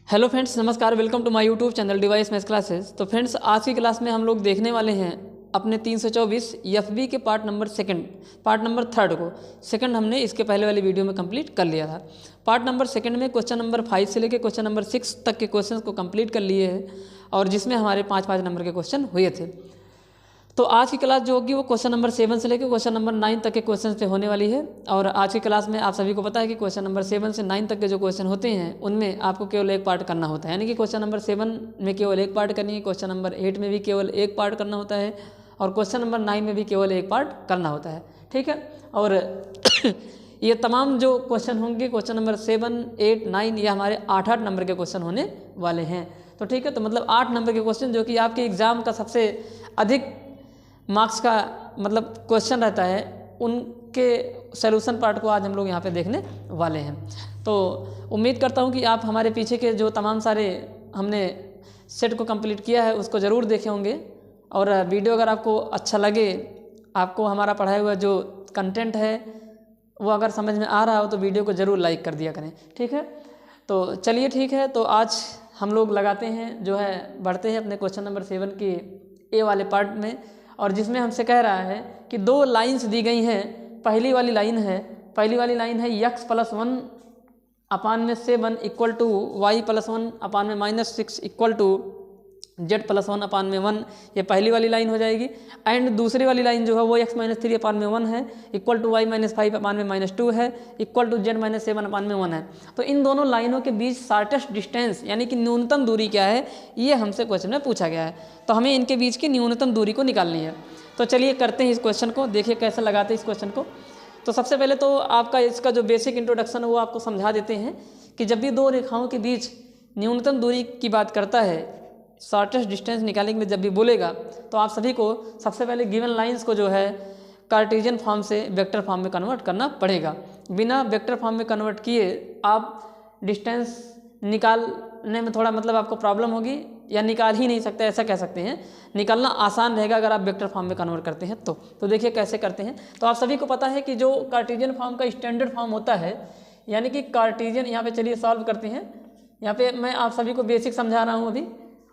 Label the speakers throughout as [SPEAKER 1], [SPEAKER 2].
[SPEAKER 1] Hello friends, नमस्कार। Welcome to my YouTube channel device maths classes. तो friends, आज की क्लास में हम लोग देखने वाले हैं अपने 324 एफबी के पार्ट नंबर थर्ड को। सेकंड हमने इसके पहले वाली वीडियो में कंप्लीट कर लिया था। पार्ट नंबर सेकंड में क्वेश्चन नंबर 5 से लेकर क्वेश्चन नंबर 6 तक के क्वेश्चन को कंप्लीट कर लिए हैं और जिसमें हमारे 5-5 नंबर के क्वेश्चन हुए थे। तो आज की क्लास जो होगी वो क्वेश्चन नंबर 7 से लेकर क्वेश्चन नंबर 9 तक के क्वेश्चन पे होने वाली है। और आज की क्लास में आप सभी को पता है कि क्वेश्चन नंबर 7 से 9 तक के जो क्वेश्चन होते हैं उनमें आपको केवल एक पार्ट करना होता है, यानी कि क्वेश्चन नंबर 7 में केवल एक पार्ट करनी है, क्वेश्चन नंबर 8 में भी केवल एक पार्ट करना होता है और क्वेश्चन नंबर 9 में भी केवल एक पार्ट करना होता है। ठीक है। और ये तमाम जो क्वेश्चन होंगे क्वेश्चन नंबर 7, 8, 9 ये हमारे 8-8 नंबर के क्वेश्चन होने वाले हैं। तो ठीक है, तो मतलब 8 नंबर के क्वेश्चन जो कि आपके एग्जाम का सबसे अधिक मार्क्स का मतलब क्वेश्चन रहता है, उनके सॉल्यूशन पार्ट को आज हम लोग यहाँ पे देखने वाले हैं। तो उम्मीद करता हूँ कि आप हमारे पीछे के जो तमाम सारे हमने सेट को कंप्लीट किया है उसको ज़रूर देखे होंगे। और वीडियो अगर आपको अच्छा लगे, आपको हमारा पढ़ाया हुआ जो कंटेंट है वो अगर समझ में आ रहा हो तो वीडियो को ज़रूर लाइक कर दिया करें। ठीक है, तो चलिए ठीक है, तो आज हम लोग लगाते हैं जो है बढ़ते हैं अपने क्वेश्चन नंबर 7 के ए वाले पार्ट में, और जिसमें हमसे कह रहा है कि दो लाइंस दी गई हैं। पहली वाली लाइन है यक्स प्लस 1 अपान में 7 इक्वल टू वाई प्लस 1 अपान में -6 इक्वल टू जेड प्लस 1 अपान में 1। ये पहली वाली लाइन हो जाएगी। एंड दूसरी वाली लाइन जो है वो x-3 अपान में 1 है इक्वल टू y-5 अपान में -2 है इक्वल टू z-7 अपान में 1 है। तो इन दोनों लाइनों के बीच शॉर्टेस्ट डिस्टेंस यानी कि न्यूनतम दूरी क्या है, ये हमसे क्वेश्चन में पूछा गया है। तो हमें इनके बीच की न्यूनतम दूरी को निकालनी है। तो चलिए करते हैं इस क्वेश्चन को, देखिए कैसे लगाते हैं इस क्वेश्चन को। तो सबसे पहले तो आपका इसका जो बेसिक इंट्रोडक्शन है वो आपको समझा देते हैं कि जब भी दो रेखाओं के बीच न्यूनतम दूरी की बात करता है, शॉर्टेस्ट डिस्टेंस निकालने के लिए जब भी बोलेगा, तो आप सभी को सबसे पहले गिवन लाइंस को जो है कार्टेशियन फॉर्म से वेक्टर फॉर्म में कन्वर्ट करना पड़ेगा। बिना वेक्टर फॉर्म में कन्वर्ट किए आप डिस्टेंस निकालने में थोड़ा मतलब आपको प्रॉब्लम होगी या निकाल ही नहीं सकते, ऐसा कह सकते हैं। निकालना आसान रहेगा अगर आप वेक्टर फॉर्म में कन्वर्ट करते हैं तो देखिए कैसे करते हैं। तो आप सभी को पता है कि जो कार्टेशियन फॉर्म का स्टैंडर्ड फॉर्म होता है, यानी कि कार्टेशियन, यहाँ पे चलिए सॉल्व करते हैं। यहाँ पे मैं आप सभी को बेसिक समझा रहा हूँ अभी,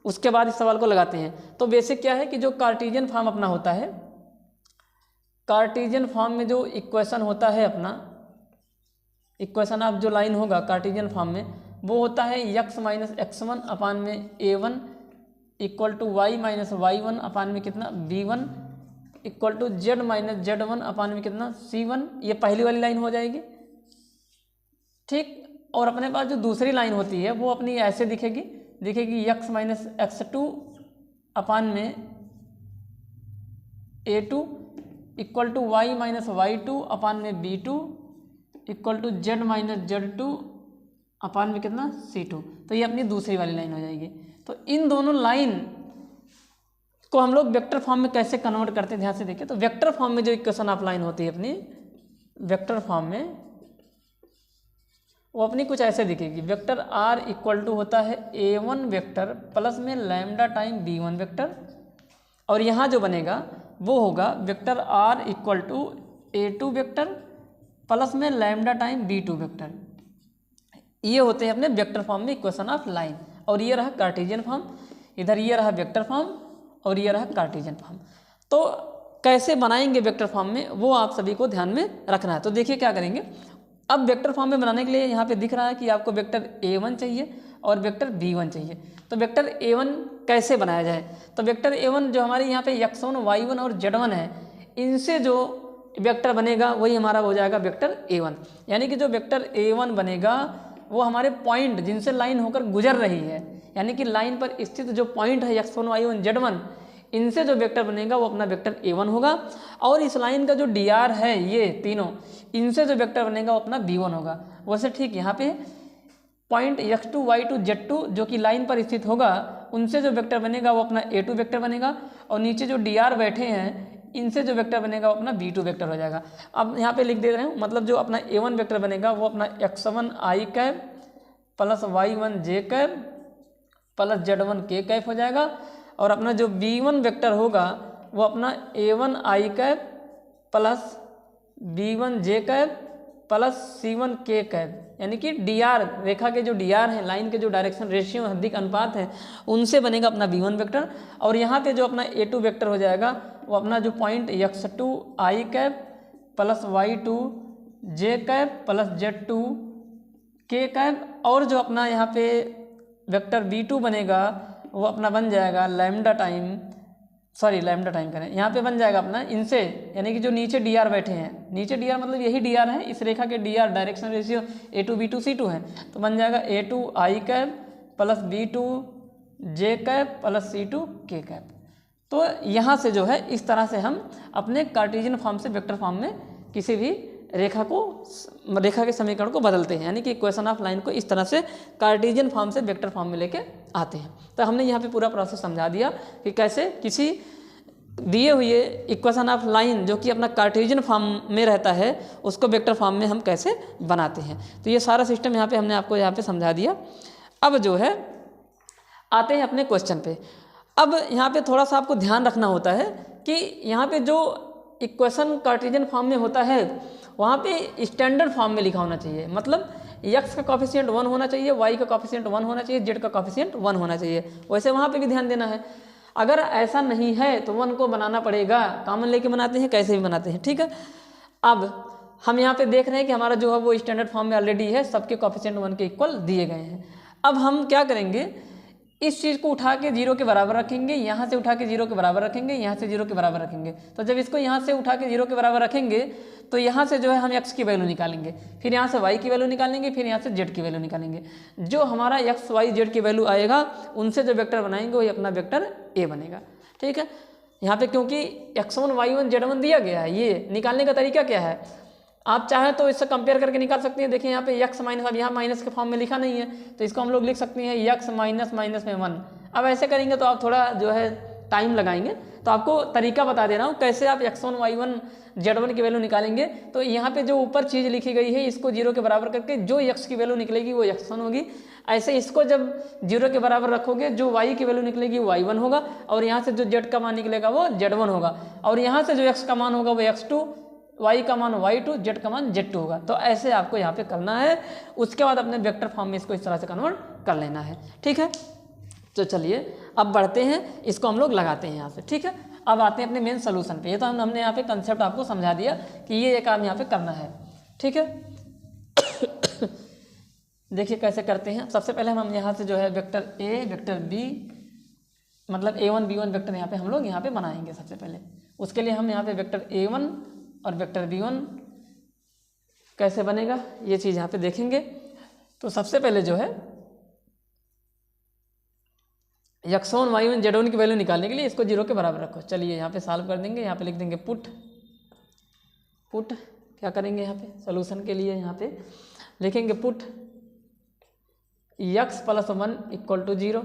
[SPEAKER 1] उसके बाद इस सवाल को लगाते हैं। तो बेसिक क्या है कि जो कार्टेशियन फॉर्म अपना होता है, कार्टेशियन फॉर्म में जो इक्वेशन होता है अपना, इक्वेशन ऑफ जो लाइन होगा कार्टेशियन फॉर्म में वो होता है x-x1 अपान में a1 इक्वल टू y-y1 अपान में कितना b1 इक्वल टू z-z1 अपान में कितना c1। ये पहली वाली लाइन हो जाएगी। ठीक, और अपने पास जो दूसरी लाइन होती है वो अपनी ऐसे दिखेगी x-x2 अपान में a2 इक्वल टू y-y2 अपान में b2 इक्वल टू z-z2 अपान में कितना c2। तो ये अपनी दूसरी वाली लाइन हो जाएगी। तो इन दोनों लाइन को हम लोग वेक्टर फॉर्म में कैसे कन्वर्ट करते हैं, ध्यान से देखिए। तो वेक्टर फॉर्म में जो इक्वेशन ऑफ लाइन होती है अपनी वेक्टर फॉर्म में, वो अपनी कुछ ऐसे दिखेगी। वेक्टर r इक्वल टू होता है a1 वेक्टर प्लस में लैम्डा टाइम b1 वेक्टर, और यहाँ जो बनेगा वो होगा vector r equal to a2 vector plus में लैम्डा टाइम b2 वेक्टर। ये होते हैं अपने वेक्टर फॉर्म में इक्वेशन ऑफ लाइन। और ये रहा कार्टेशियन फॉर्म, इधर ये रहा वेक्टर फॉर्म और ये रहा कार्टेशियन फॉर्म। तो कैसे बनाएंगे वेक्टर फॉर्म में वो आप सभी को ध्यान में रखना है। तो देखिए क्या करेंगे। अब वेक्टर फॉर्म में बनाने के लिए यहाँ पे दिख रहा है कि आपको वेक्टर a1 चाहिए और वेक्टर b1 चाहिए। तो वेक्टर a1 कैसे बनाया जाए। तो वेक्टर a1 जो हमारे यहाँ पे x1, y1 और z1 है, इनसे जो वेक्टर बनेगा वही हमारा हो जाएगा वेक्टर a1। यानी कि जो वेक्टर a1 बनेगा वो हमारे पॉइंट जिनसे लाइन होकर गुजर रही है, यानी कि लाइन पर स्थित जो पॉइंट है x1, y1, z1, इनसे जो वेक्टर बनेगा वो अपना वेक्टर a1 होगा। और इस लाइन का जो dr है, ये तीनों, इनसे जो वेक्टर बनेगा वो अपना b1 होगा। वैसे ठीक यहाँ पे पॉइंट x2, y2, z2 जो कि लाइन पर स्थित होगा, उनसे जो वेक्टर बनेगा वो अपना a2 वेक्टर बनेगा, और नीचे जो dr बैठे हैं इनसे जो वेक्टर बनेगा वो अपना b2 वेक्टर हो जाएगा। अब यहाँ पे लिख दे रहे हूँ, मतलब जो अपना a1 वेक्टर बनेगा वो अपना x1 i cap plus y1 j cap plus z1 k cap हो जाएगा। और अपना जो b1 वेक्टर होगा वो अपना a1 i cap plus b1 j cap plus C1 K cap, यानी कि DR रेखा के जो DR हैं, लाइन के जो डायरेक्शन रेशियो हद्दिक अनुपात है, उनसे बनेगा अपना V1 वेक्टर। और यहाँ पे जो अपना A2 वेक्टर हो जाएगा वो अपना जो point x2 I cap plus y2 J cap plus Z2 K cap, और जो अपना यहाँ पे वेक्टर V2 बनेगा वो अपना बन जाएगा लैम्डा टाइम करें, यहाँ पे बन जाएगा अपना इनसे, यानी कि जो नीचे DR बैठे हैं, नीचे DR मतलब यही DR है, इस रेखा के DR direction ratio A2 B2 C2 है, तो बन जाएगा A2 I cap plus B2 J cap plus C2 K cap. तो यहाँ से जो है इस तरह से हम अपने कार्टेशियन फॉर्म से वेक्टर फॉर्म में किसी भी रेखा के समीकरण को बदलते हैं, यानी कि इक्वेशन ऑफ लाइन को इस तरह से कार्टेशियन फॉर्म से वेक्टर फॉर्म में लेके आते हैं। तो हमने यहाँ पे पूरा प्रोसेस समझा दिया कि कैसे किसी दिए हुए इक्वेशन ऑफ लाइन जो कि अपना कार्टेशियन फॉर्म में रहता है उसको वेक्टर फॉर्म में हम कैसे बनाते हैं। तो ये सारा सिस्टम यहाँ पे हमने आपको यहाँ पे समझा दिया। अब जो है आते हैं अपने क्वेश्चन पे। अब यहाँ पे थोड़ा सा आपको ध्यान रखना होता है कि यहाँ पे जो इक्वेशन कार्टेशियन फॉर्म में होता है वहाँ पे स्टैंडर्ड फॉर्म में लिखा होना चाहिए, मतलब x का कॉफिशिएंट 1 होना चाहिए, y का कॉफिशिएंट 1 होना चाहिए, z का कॉफिशिएंट 1 होना चाहिए। वैसे वहाँ पे भी ध्यान देना है। अगर ऐसा नहीं है तो 1 को बनाना पड़ेगा, कॉमन लेके बनाते हैं, कैसे भी बनाते हैं, ठीक है। अब हम यहाँ पे देख रहे हैं कि हमारा जो है वो स्टैंडर्ड फॉर्म में ऑलरेडी है, सबके कॉफिशिएंट 1 के इक्वल दिए गए हैं। अब हम क्या करेंगे, इस चीज़ को उठा के 0 के बराबर रखेंगे, यहाँ से उठा के 0 के बराबर रखेंगे, यहाँ से 0 के बराबर रखेंगे। तो जब इसको यहाँ से उठा के 0 के बराबर रखेंगे तो यहाँ से जो है हम x की वैल्यू निकालेंगे, फिर यहाँ से y की वैल्यू निकालेंगे, फिर यहाँ से z की वैल्यू निकालेंगे। जो हमारा x y z की वैल्यू आएगा उनसे जो वेक्टर बनाएंगे वही अपना वेक्टर a बनेगा, ठीक है। यहाँ पे क्योंकि x1 y1 z1 दिया गया है, ये निकालने का तरीका क्या है, आप चाहें तो इससे कंपेयर करके निकाल सकते हैं। देखिए यहाँ पे x माइनस, अब यहाँ माइनस के फॉर्म में लिखा नहीं है तो इसको हम लोग लिख सकते हैं x माइनस माइनस में 1। अब ऐसे करेंगे तो आप थोड़ा जो है टाइम लगाएंगे, तो आपको तरीका बता दे रहा हूँ कैसे आप x1 y1 z1 की वैल्यू निकालेंगे। तो यहाँ पे जो ऊपर चीज़ लिखी गई है इसको 0 के बराबर करके जो x की वैल्यू निकलेगी वो x1 होगी। ऐसे इसको जब 0 के बराबर रखोगे जो y की वैल्यू निकलेगी वो y1 होगा, और यहाँ से जो z का मान निकलेगा वो z1 होगा, और यहाँ से जो x का मान होगा वो x2, y का मान y2, z का मान z2 होगा। तो ऐसे आपको यहाँ पे करना है। उसके बाद अपने वेक्टर फॉर्म में इसको इस तरह से कन्वर्ट कर लेना है, ठीक है। तो चलिए अब बढ़ते हैं, इसको हम लोग लगाते हैं यहाँ से, ठीक है। अब आते हैं अपने मेन सोल्यूशन पे। ये तो हमने यहाँ पे कंसेप्ट आपको समझा दिया कि ये काम यहाँ पे करना है, ठीक है। देखिए कैसे करते हैं। सबसे पहले हम यहाँ से जो है वेक्टर a वेक्टर b मतलब a1 b1 वेक्टर यहाँ पे हम लोग यहाँ पे बनाएंगे। सबसे पहले उसके लिए हम यहाँ पे वेक्टर a1 और वेक्टर b1 कैसे बनेगा ये चीज़ यहाँ पे देखेंगे। तो सबसे पहले जो है x1 y1 z1 की वैल्यू निकालने के लिए इसको 0 के बराबर रखो। चलिए यहाँ पे सॉल्व कर देंगे। यहाँ पे लिख देंगे पुट क्या करेंगे यहाँ पे सोल्यूशन के लिए यहाँ पे लिखेंगे put x plus 1 equal to 0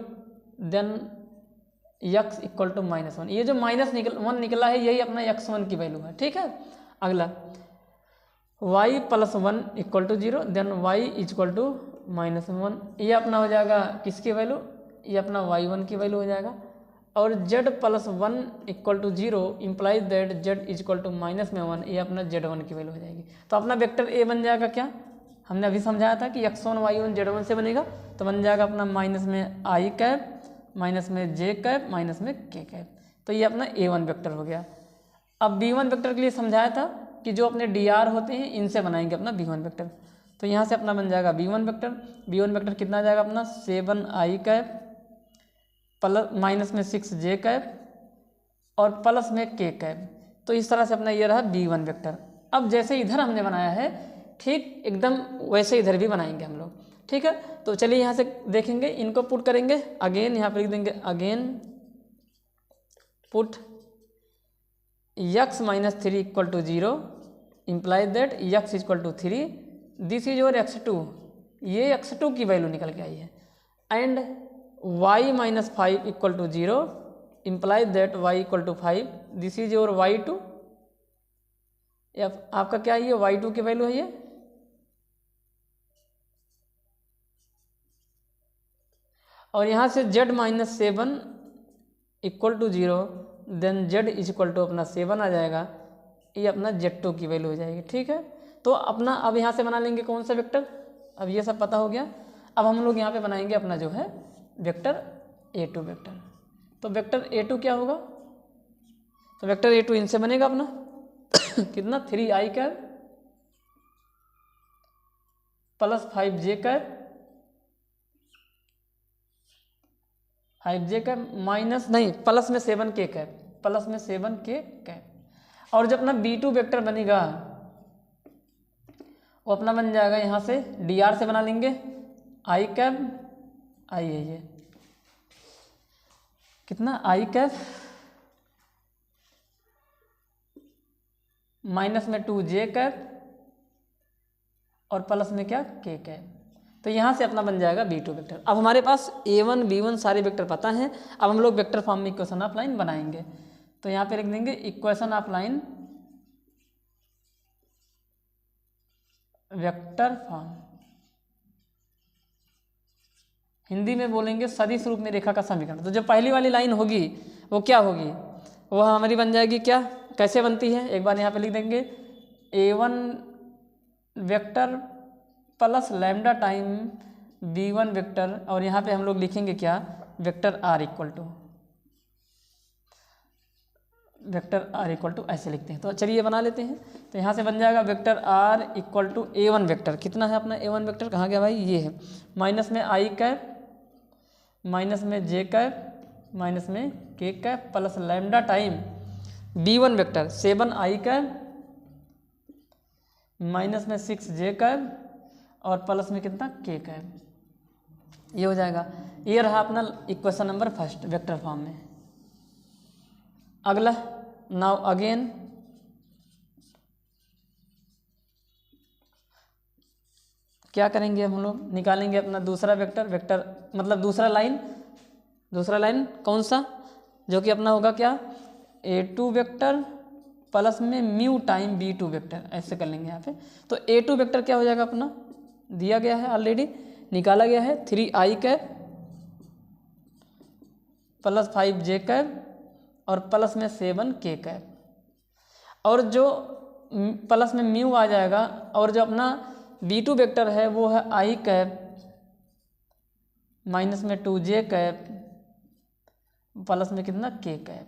[SPEAKER 1] then x equal to -1। ये जो -1 निकला है यही अपना x1 की वैल्यू है, ठीक है। अगला y plus 1 equal to 0 then y equal to -1। ये अपना हो जाएगा किसकी वैल्यू, ये अपना y1 की वैल्यू हो जाएगा। और z plus 1 equal to 0 implies that z equal to -1, ये अपना z1 की वैल्यू हो जाएगी। तो अपना वेक्टर a बन जाएगा क्या, हमने अभी समझाया था कि x1 y1 z1 से बनेगा, तो बन जाएगा अपना माइनस में i कैप माइनस में j कैप माइनस में k कैप। तो ये अपना a1 वेक्टर हो गया। अब b1 वेक्टर के लिए समझाया था कि जो अपने dr होते हैं इनसे बनाएंगे अपना b1 वेक्टर। तो यहाँ से अपना बन जाएगा b1 वेक्टर कितना आ जाएगा अपना 7i कैप प्लस माइनस में 6j कैप और प्लस में k कैप। तो इस तरह से अपना ये रहा b1 वेक्टर। अब जैसे इधर हमने बनाया है ठीक एकदम वैसे इधर भी बनाएंगे हम लोग, ठीक है। तो चलिए यहाँ से देखेंगे, इनको पुट करेंगे। अगेन यहाँ पे लिख देंगे again put x minus 3 equal to 0 implies that x equal to 3 this is your x2, ये x2 की वैल्यू निकल के आई है। And y minus 5 equal to 0 implies that y equal to 5 this is your y2, आपका क्या है ये y2 की वैल्यू है ये। और यहाँ से z minus 7 equal to 0 then z is equal to अपना 7 आ जाएगा, ये अपना z2 की वैल्यू हो जाएगी, ठीक है। तो अपना अब यहाँ से बना लेंगे कौन सा वेक्टर, अब ये सब पता हो गया। अब हम लोग यहाँ पे बनाएंगे अपना जो है वेक्टर A2 वेक्टर। तो वेक्टर A2 क्या होगा, तो वेक्टर A2 इनसे बनेगा अपना कितना 3i cap plus 5j cap minus नहीं प्लस में 7k कैप, प्लस में 7k कैप। और जो अपना B2 वेक्टर बनेगा वो अपना बन जाएगा यहाँ से dr से बना लेंगे i कैप, i है ये कितना i कैप माइनस में 2j कैप और प्लस में क्या k कैप। तो यहाँ से अपना बन जाएगा B2 वेक्टर। अब हमारे पास A1 B1 सारे वेक्टर पता हैं, अब हम लोग वेक्टर फॉर्म में इक्वेशन ऑफ लाइन बनाएंगे। तो यहाँ पे लिख देंगे equation of line vector form, Hindi में बोलेंगे सदिश रूप में रेखा का समीकरण। तो जो पहली वाली लाइन होगी वो क्या होगी, वो हमारी बन जाएगी क्या, कैसे बनती है एक बार यहाँ पे लिख देंगे A1 vector plus lambda time B1 vector, और यहाँ पे हम लोग लिखेंगे क्या वेक्टर R इक्वल टू ऐसे लिखते हैं। तो चलिए बना लेते हैं। तो यहाँ से बन जाएगा vector R equal to A1 vector, कितना है अपना A1 वेक्टर, कहाँ गया भाई, ये है, माइनस में i कैप माइनस में j कैप माइनस में k cap plus lambda time B1 vector 7i cap minus में 6j कैप और प्लस में कितना k कैप, ये हो जाएगा। ये रहा अपना equation number first vector form में। अगला नाउ अगेन क्या करेंगे हम लोग, निकालेंगे अपना दूसरा वेक्टर मतलब दूसरा लाइन कौन सा, जो कि अपना होगा क्या A2 वेक्टर प्लस में म्यू टाइम B2 वेक्टर, ऐसे कर लेंगे यहाँ पे। तो A2 वेक्टर क्या हो जाएगा अपना, दिया गया है ऑलरेडी, निकाला गया है 3i cap plus 5j cap और प्लस में 7k कैप, और जो प्लस में म्यू आ जाएगा, और जो अपना B2 वेक्टर है वो है i कैप माइनस में 2j कैप प्लस में कितना k कैप।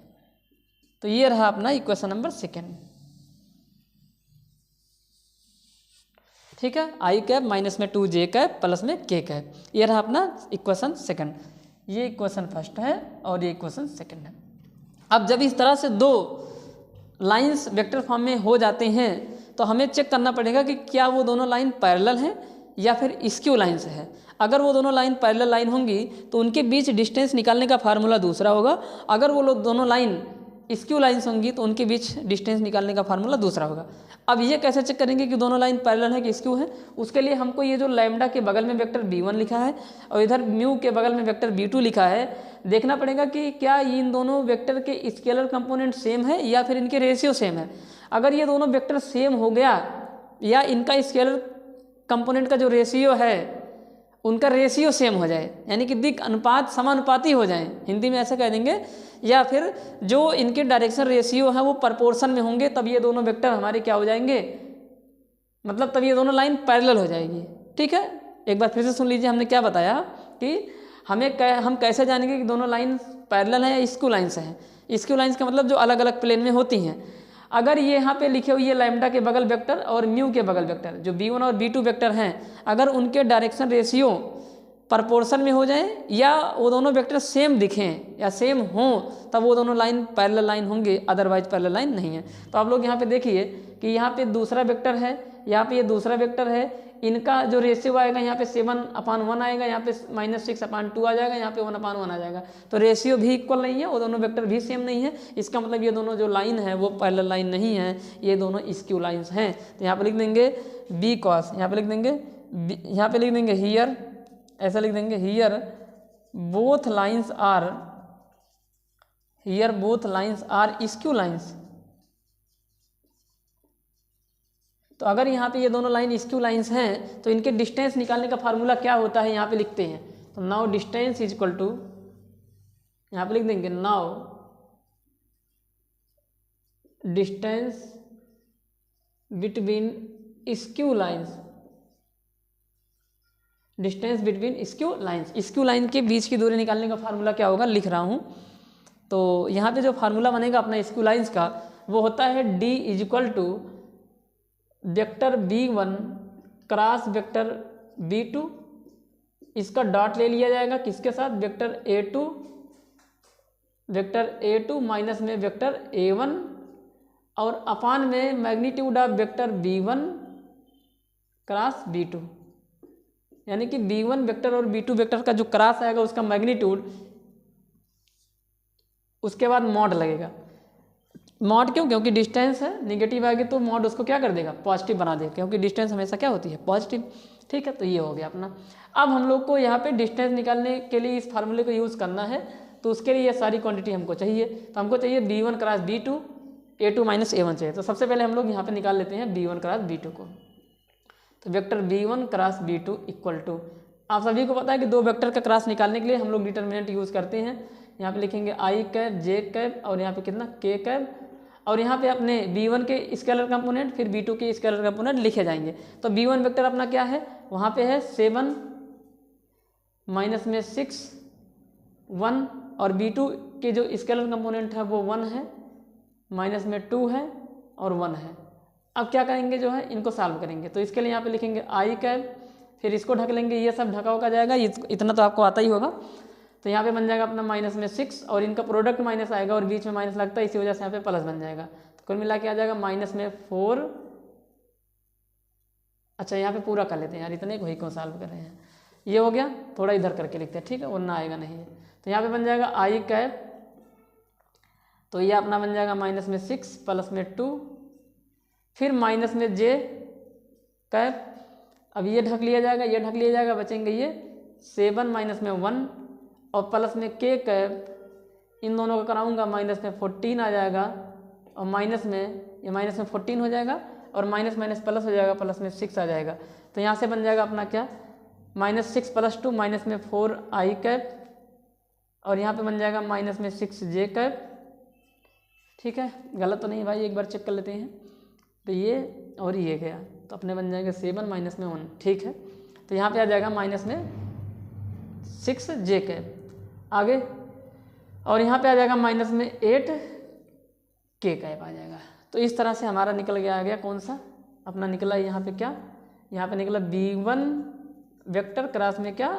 [SPEAKER 1] तो ये रहा अपना इक्वेशन नंबर सेकेंड, ठीक है, i कैप माइनस में 2j कैप प्लस में k कैप, ये रहा अपना इक्वेशन सेकंड। ये इक्वेशन फर्स्ट है और ये इक्वेशन सेकंड है। अब जब इस तरह से दो लाइंस वेक्टर फॉर्म में हो जाते हैं तो हमें चेक करना पड़ेगा कि क्या वो दोनों लाइन पैरेलल हैं या फिर स्क्यू लाइंस है। अगर वो दोनों लाइन पैरेलल लाइन होंगी तो उनके बीच डिस्टेंस निकालने का फार्मूला दूसरा होगा, अगर वो लोग दोनों लाइन स्क्यू लाइन्स होंगी तो उनके बीच डिस्टेंस निकालने का फार्मूला दूसरा होगा। अब ये कैसे चेक करेंगे कि दोनों लाइन पैरेलल है कि स्क्यू है, उसके लिए हमको ये जो लैम्डा के बगल में वेक्टर B1 लिखा है और इधर म्यू के बगल में वेक्टर B2 लिखा है, देखना पड़ेगा कि क्या इन दोनों वेक्टर के स्केलर कंपोनेंट सेम है या फिर इनके रेशियो सेम है। अगर ये दोनों वेक्टर सेम हो गया या इनका स्केलर कंपोनेंट का जो रेशियो है उनका रेशियो सेम हो जाए, यानी कि दिक् अनुपात समानुपाती हो जाए, हिंदी में ऐसा कह देंगे, या फिर जो इनके डायरेक्शन रेशियो है वो प्रपोर्शन में होंगे, तब ये दोनों वेक्टर हमारे क्या हो जाएंगे, मतलब तब ये दोनों लाइन पैरेलल हो जाएगी। ठीक है, एक बार फिर से सुन लीजिए, हमने क्या बताया कि हम कैसे जानेंगे कि दोनों लाइन पैरेलल हैं या स्क्यू लाइन्स हैं। स्क्यू लाइन्स का मतलब जो अलग अलग प्लेन में होती हैं। अगर ये यहाँ पे लिखे हुए ये लैम्डा के बगल वेक्टर और म्यू के बगल वेक्टर जो B1 और B2 वेक्टर हैं, अगर उनके डायरेक्शन रेशियो प्रपोर्शन में हो जाए या वो दोनों वेक्टर सेम दिखें या सेम हों तब वो दोनों लाइन पैरेलल लाइन होंगे, अदरवाइज पैरेलल लाइन नहीं है। तो आप लोग यहाँ पे देखिए कि यहाँ पे दूसरा वेक्टर है, यहाँ पे ये दूसरा वेक्टर है, इनका जो रेशियो आएगा यहाँ पे 7/1 आएगा, यहाँ पे -6/2 आ जाएगा, यहाँ पे 1/1 आ जाएगा। तो रेशियो भी इक्वल नहीं है, वो दोनों वेक्टर भी सेम नहीं है, इसका मतलब ये दोनों जो लाइन है वो पैरेलल लाइन नहीं है, ये दोनों स्क्यू लाइन्स हैं। तो यहाँ पे लिख देंगे बी कॉस, यहाँ पे लिख देंगे हियर, ऐसा लिख देंगे here both lines are skew lines. तो अगर यहाँ पे ये दोनों लाइन स्क्यू लाइन्स हैं तो इनके डिस्टेंस निकालने का फार्मूला क्या होता है यहाँ पे लिखते हैं। तो now distance is equal to, यहाँ पे लिख देंगे now distance between skew lines, distance between skew lines, skew line के बीच की दूरी निकालने का फार्मूला क्या होगा, लिख रहा हूँ। तो यहाँ पे जो फार्मूला बनेगा अपना स्क्यू लाइंस का वो होता है D is equal to vector B1 cross vector B2, इसका डॉट ले लिया जाएगा किसके साथ, वेक्टर A2 माइनस में वेक्टर A1 और अपान में magnitude of vector B1 cross B2, यानी कि B1 वेक्टर और B2 वेक्टर का जो क्रॉस आएगा उसका मैग्नीट्यूड, उसके बाद मॉड लगेगा। मॉड क्यों, क्योंकि डिस्टेंस है, निगेटिव आएगी तो मॉड उसको क्या कर देगा, पॉजिटिव बना देगा, क्योंकि डिस्टेंस हमेशा क्या होती है, पॉजिटिव। ठीक है, तो ये हो गया अपना। अब हम लोग को यहाँ पे डिस्टेंस निकालने के लिए इस फार्मूले को यूज़ करना है, तो उसके लिए ये सारी क्वांटिटी हमको चाहिए। तो हमको चाहिए B1 cross B2, A2 minus A1 चाहिए। तो सबसे पहले हम लोग यहाँ पे निकाल लेते हैं B1 क्रॉस B2 को। तो vector B1 cross B2 equal to, आप सभी को पता है कि दो वेक्टर का क्रॉस निकालने के लिए हम लोग डिटर्मिनेंट यूज़ करते हैं। यहाँ पे लिखेंगे I कैप J कैप और यहाँ पे कितना K कैप, और यहाँ पे अपने B1 के स्केलर कंपोनेंट फिर B2 के स्केलर कंपोनेंट लिखे जाएंगे। तो B1 वेक्टर अपना क्या है, वहाँ पे है 7 माइनस में 6 1, और B2 के जो स्केलर कंपोनेंट है वो 1 है, माइनस में 2 है और 1 है। अब क्या करेंगे, जो है इनको सॉल्व करेंगे। तो इसके लिए यहाँ पे लिखेंगे I कैप, फिर इसको ढक लेंगे, ये सब ढका होगा जाएगा, इतना तो आपको आता ही होगा। तो यहाँ पे बन जाएगा अपना माइनस में 6 और इनका प्रोडक्ट माइनस आएगा और बीच में माइनस लगता है, इसी वजह से यहाँ पे प्लस बन जाएगा। तो कुल मिला के आ जाएगा माइनस में 4। अच्छा यहाँ पे पूरा कर लेते हैं यार, इतने को ही क्यों सॉल्व कर रहे हैं, ये हो गया, थोड़ा इधर करके लिखते हैं, ठीक है, वरना आएगा नहीं है। तो यहाँ पे बन जाएगा I कैप, तो ये अपना बन जाएगा माइनस में 6 प्लस में 2, फिर माइनस में J कैप, अब ये ढक लिया जाएगा, ये ढक लिया जाएगा, बचेंगे ये 7 माइनस में 1 और प्लस में K कैप, इन दोनों को कराऊंगा, माइनस में 14 आ जाएगा और माइनस में ये माइनस में 14 हो जाएगा और माइनस माइनस प्लस हो जाएगा, प्लस में 6 आ जाएगा। तो यहाँ से बन जाएगा अपना क्या, माइनस 6 प्लस 2 माइनस में 4 I कैप और यहाँ पे बन जाएगा माइनस में 6 J कैप। ठीक है, गलत तो नहीं भाई, एक बार चेक कर लेते हैं। तो ये और ये गया, तो अपने बन जाएगा 7 माइनस में 1। ठीक है, तो यहाँ पे आ जाएगा माइनस में 6 J कैप आगे, और यहाँ पे आ जाएगा माइनस में 8 K कैप आ जाएगा। तो इस तरह से हमारा निकल गया, आ गया कौन सा अपना निकला, यहाँ पे क्या, यहाँ पे निकला B1 वेक्टर क्रॉस में क्या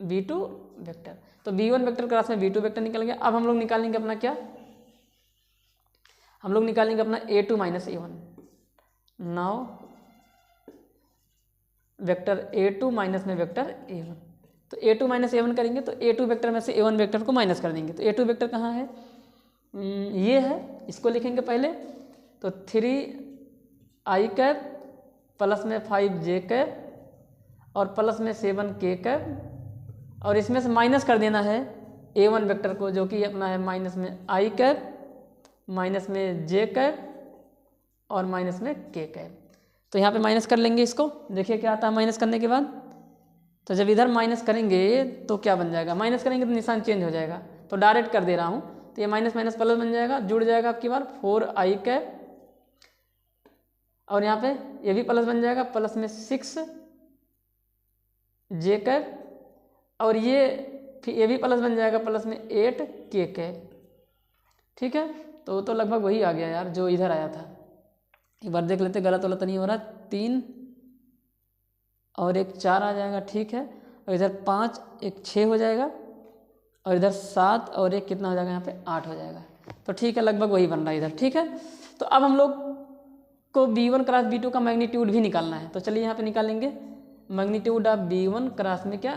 [SPEAKER 1] B2 वेक्टर। तो B1 वेक्टर क्रॉस में B2 वेक्टर निकल गया। अब हम लोग निकालेंगे अपना क्या, हम लोग निकालेंगे अपना A2 minus A1। Now vector A2 minus में वेक्टर A1, तो A2 माइनस A1 करेंगे तो A2 वेक्टर में से A1 वेक्टर को माइनस कर देंगे। तो A2 वेक्टर कहाँ है, ये है, इसको लिखेंगे पहले। तो 3 I कैप प्लस में 5 J कैप और प्लस में 7 K कैप, और इसमें से माइनस कर देना है A1 वेक्टर को, जो कि अपना है माइनस में I कैप, माइनस में J कैप और माइनस में K कैप। तो यहाँ पे माइनस कर लेंगे इसको, देखिए क्या आता है माइनस करने के बाद। तो जब इधर माइनस करेंगे तो क्या बन जाएगा, माइनस करेंगे तो निशान चेंज हो जाएगा, तो डायरेक्ट कर दे रहा हूँ। तो ये माइनस माइनस प्लस बन जाएगा, जुड़ जाएगा आपकी बार 4 I कैप, और यहाँ पे ये भी प्लस बन जाएगा, प्लस में 6 J कैप, और ये भी प्लस बन जाएगा, प्लस में 8 K कैप। ठीक है, तो लगभग वही आ गया यार जो इधर आया था। एक बार देख लेते, गलत वलत नहीं हो रहा। 3 और एक 4 आ जाएगा, ठीक है, और इधर 5 एक 6 हो जाएगा, और इधर 7 और एक कितना हो जाएगा, यहाँ पे 8 हो जाएगा। तो ठीक है, लगभग वही बन रहा है इधर। ठीक है, तो अब हम लोग को B1 क्रॉस B2 का मैग्नीट्यूड भी निकालना है। तो चलिए यहाँ पे निकालेंगे मैग्नीट्यूड ऑफ B1 क्रॉस में क्या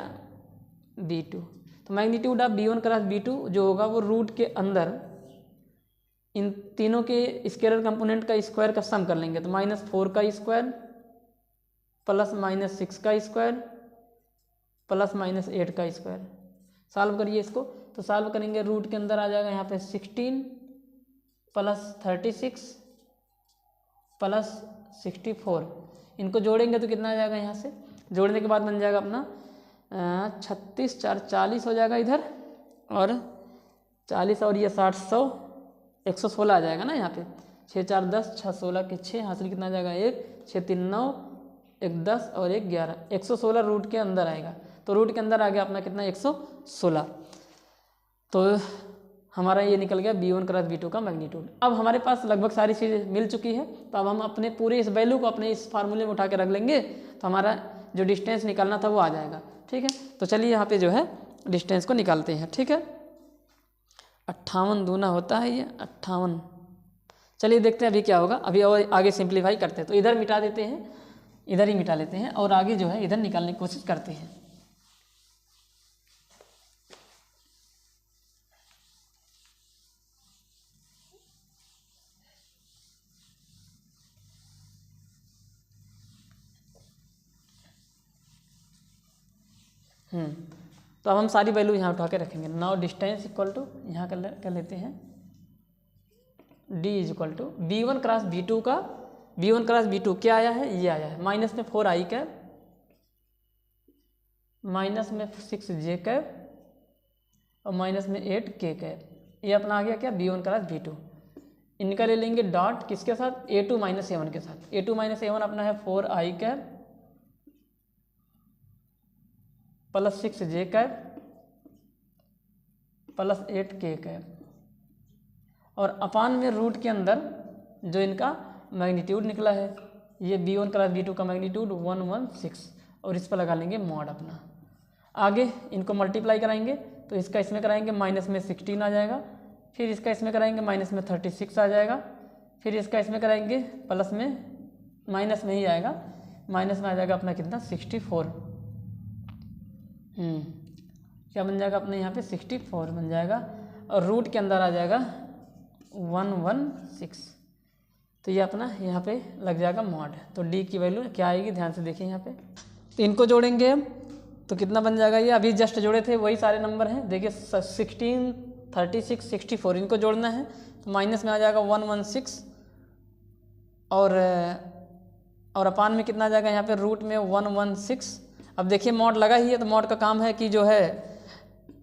[SPEAKER 1] B2। तो magnitude of B1 cross B2 जो होगा वो रूट के अंदर इन तीनों के स्केलर कंपोनेंट का स्क्वायर का सम कर लेंगे। तो -4 का स्क्वायर प्लस -6 का स्क्वायर प्लस -8 का स्क्वायर। सॉल्व करिए इसको, तो सॉल्व करेंगे, रूट के अंदर आ जाएगा यहाँ पे 16 प्लस 36 प्लस 64। इनको जोड़ेंगे तो कितना आ जाएगा, यहाँ से जोड़ने के बाद बन जाएगा अपना 36 4 40 हो जाएगा इधर, और 40 और ये 60 100 116 आ जाएगा ना यहाँ पे। 6 4 10, 6 16 के 6, हासिल कितना आ जाएगा 1, 6 3 9, 1 10 और 1 11, 116 रूट के अंदर आएगा। तो रूट के अंदर आ गया अपना कितना 116। तो हमारा ये निकल गया b1 क्रॉस b2 का मैग्नीट्यूड। अब हमारे पास लगभग सारी चीज़ें मिल चुकी है, तो अब हम अपने पूरे इस वैल्यू को अपने इस फार्मूले में उठा के रख लेंगे, तो हमारा जो डिस्टेंस निकालना था वो आ जाएगा। ठीक है, तो चलिए यहाँ पे जो है डिस्टेंस को निकालते हैं। ठीक है, 58 दूना होता है ये 58। चलिए देखते हैं अभी क्या होगा, अभी और आगे सिंप्लीफाई करते हैं। तो इधर मिटा देते हैं, इधर ही मिटा लेते हैं और आगे जो है इधर निकालने की कोशिश करते हैं। तो अब हम सारी वैल्यू यहाँ उठा के रखेंगे। नाउ डिस्टेंस इक्वल टू यहाँ कर लेते हैं d is equal to b1 cross b2 का, b1 क्रॉस b2 क्या आया है, ये आया है माइनस में 4i कैप, माइनस में 6j कैप और माइनस में 8k कैप। ये अपना आ गया क्या b1 क्रॉस b2। इनका ले लेंगे डॉट किसके साथ, a2 माइनस a1 के साथ। a2 माइनस a1 अपना है 4i cap plus 6j cap plus 8k cap, और अपान में रूट के अंदर जो इनका मैग्नीट्यूड निकला है, ये b1 क्रॉस b2 का मैग्नीट्यूड 116, और इस पर लगा लेंगे मॉड अपना। आगे इनको मल्टीप्लाई कराएंगे, तो इसका इसमें कराएंगे माइनस में 16 आ जाएगा, फिर इसका इसमें कराएंगे माइनस में 36 आ जाएगा, फिर इसका इसमें कराएंगे प्लस में, माइनस में ही आएगा, माइनस में आ जाएगा अपना कितना 64। क्या बन जाएगा अपने यहाँ पे 64 बन जाएगा, और रूट के अंदर आ जाएगा 116। तो ये अपना यहाँ पे लग जाएगा मॉड। तो d की वैल्यू क्या आएगी, ध्यान से देखिए यहाँ पे। तो इनको जोड़ेंगे तो कितना बन जाएगा, ये अभी जस्ट जोड़े थे वही सारे नंबर हैं। देखिए 16, 36, 64 इनको जोड़ना है, तो माइनस में आ जाएगा 116, और अपान में कितना आ जाएगा यहाँ पे रूट में 116। अब देखिए मॉड लगा ही है, तो मॉड का काम है कि जो है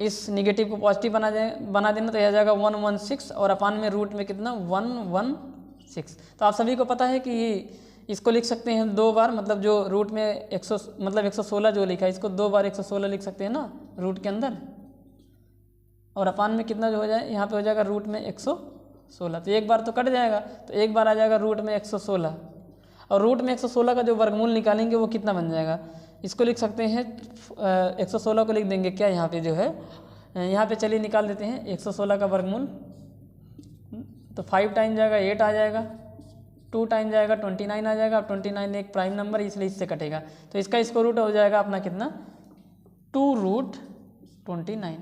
[SPEAKER 1] इस निगेटिव को पॉजिटिव बना देना, तो यह आ जाएगा 116, और अपान में रूट में कितना 116। तो आप सभी को पता है कि इसको लिख सकते हैं 2 बार, मतलब जो रूट में 116 जो लिखा है इसको 2 बार 116 लिख सकते हैं ना रूट के अंदर, और अपान में कितना जो हो जाए यहाँ पे हो जाएगा रूट में 116। तो एक बार तो कट जाएगा, तो एक बार आ जाएगा रूट में 116, और रूट में 116 का जो वर्गमूल निकालेंगे वो कितना बन जाएगा, इसको लिख सकते हैं 116 को लिख देंगे क्या यहाँ पे जो है, यहाँ पे चलिए निकाल देते हैं 116 का वर्गमूल। तो 5 टाइम जाएगा 8 आ जाएगा, 2 टाइम जाएगा 29 आ जाएगा, 29 एक प्राइम नंबर इसलिए इससे कटेगा, तो इसका स्क्वायर रूट हो जाएगा अपना कितना 2√29।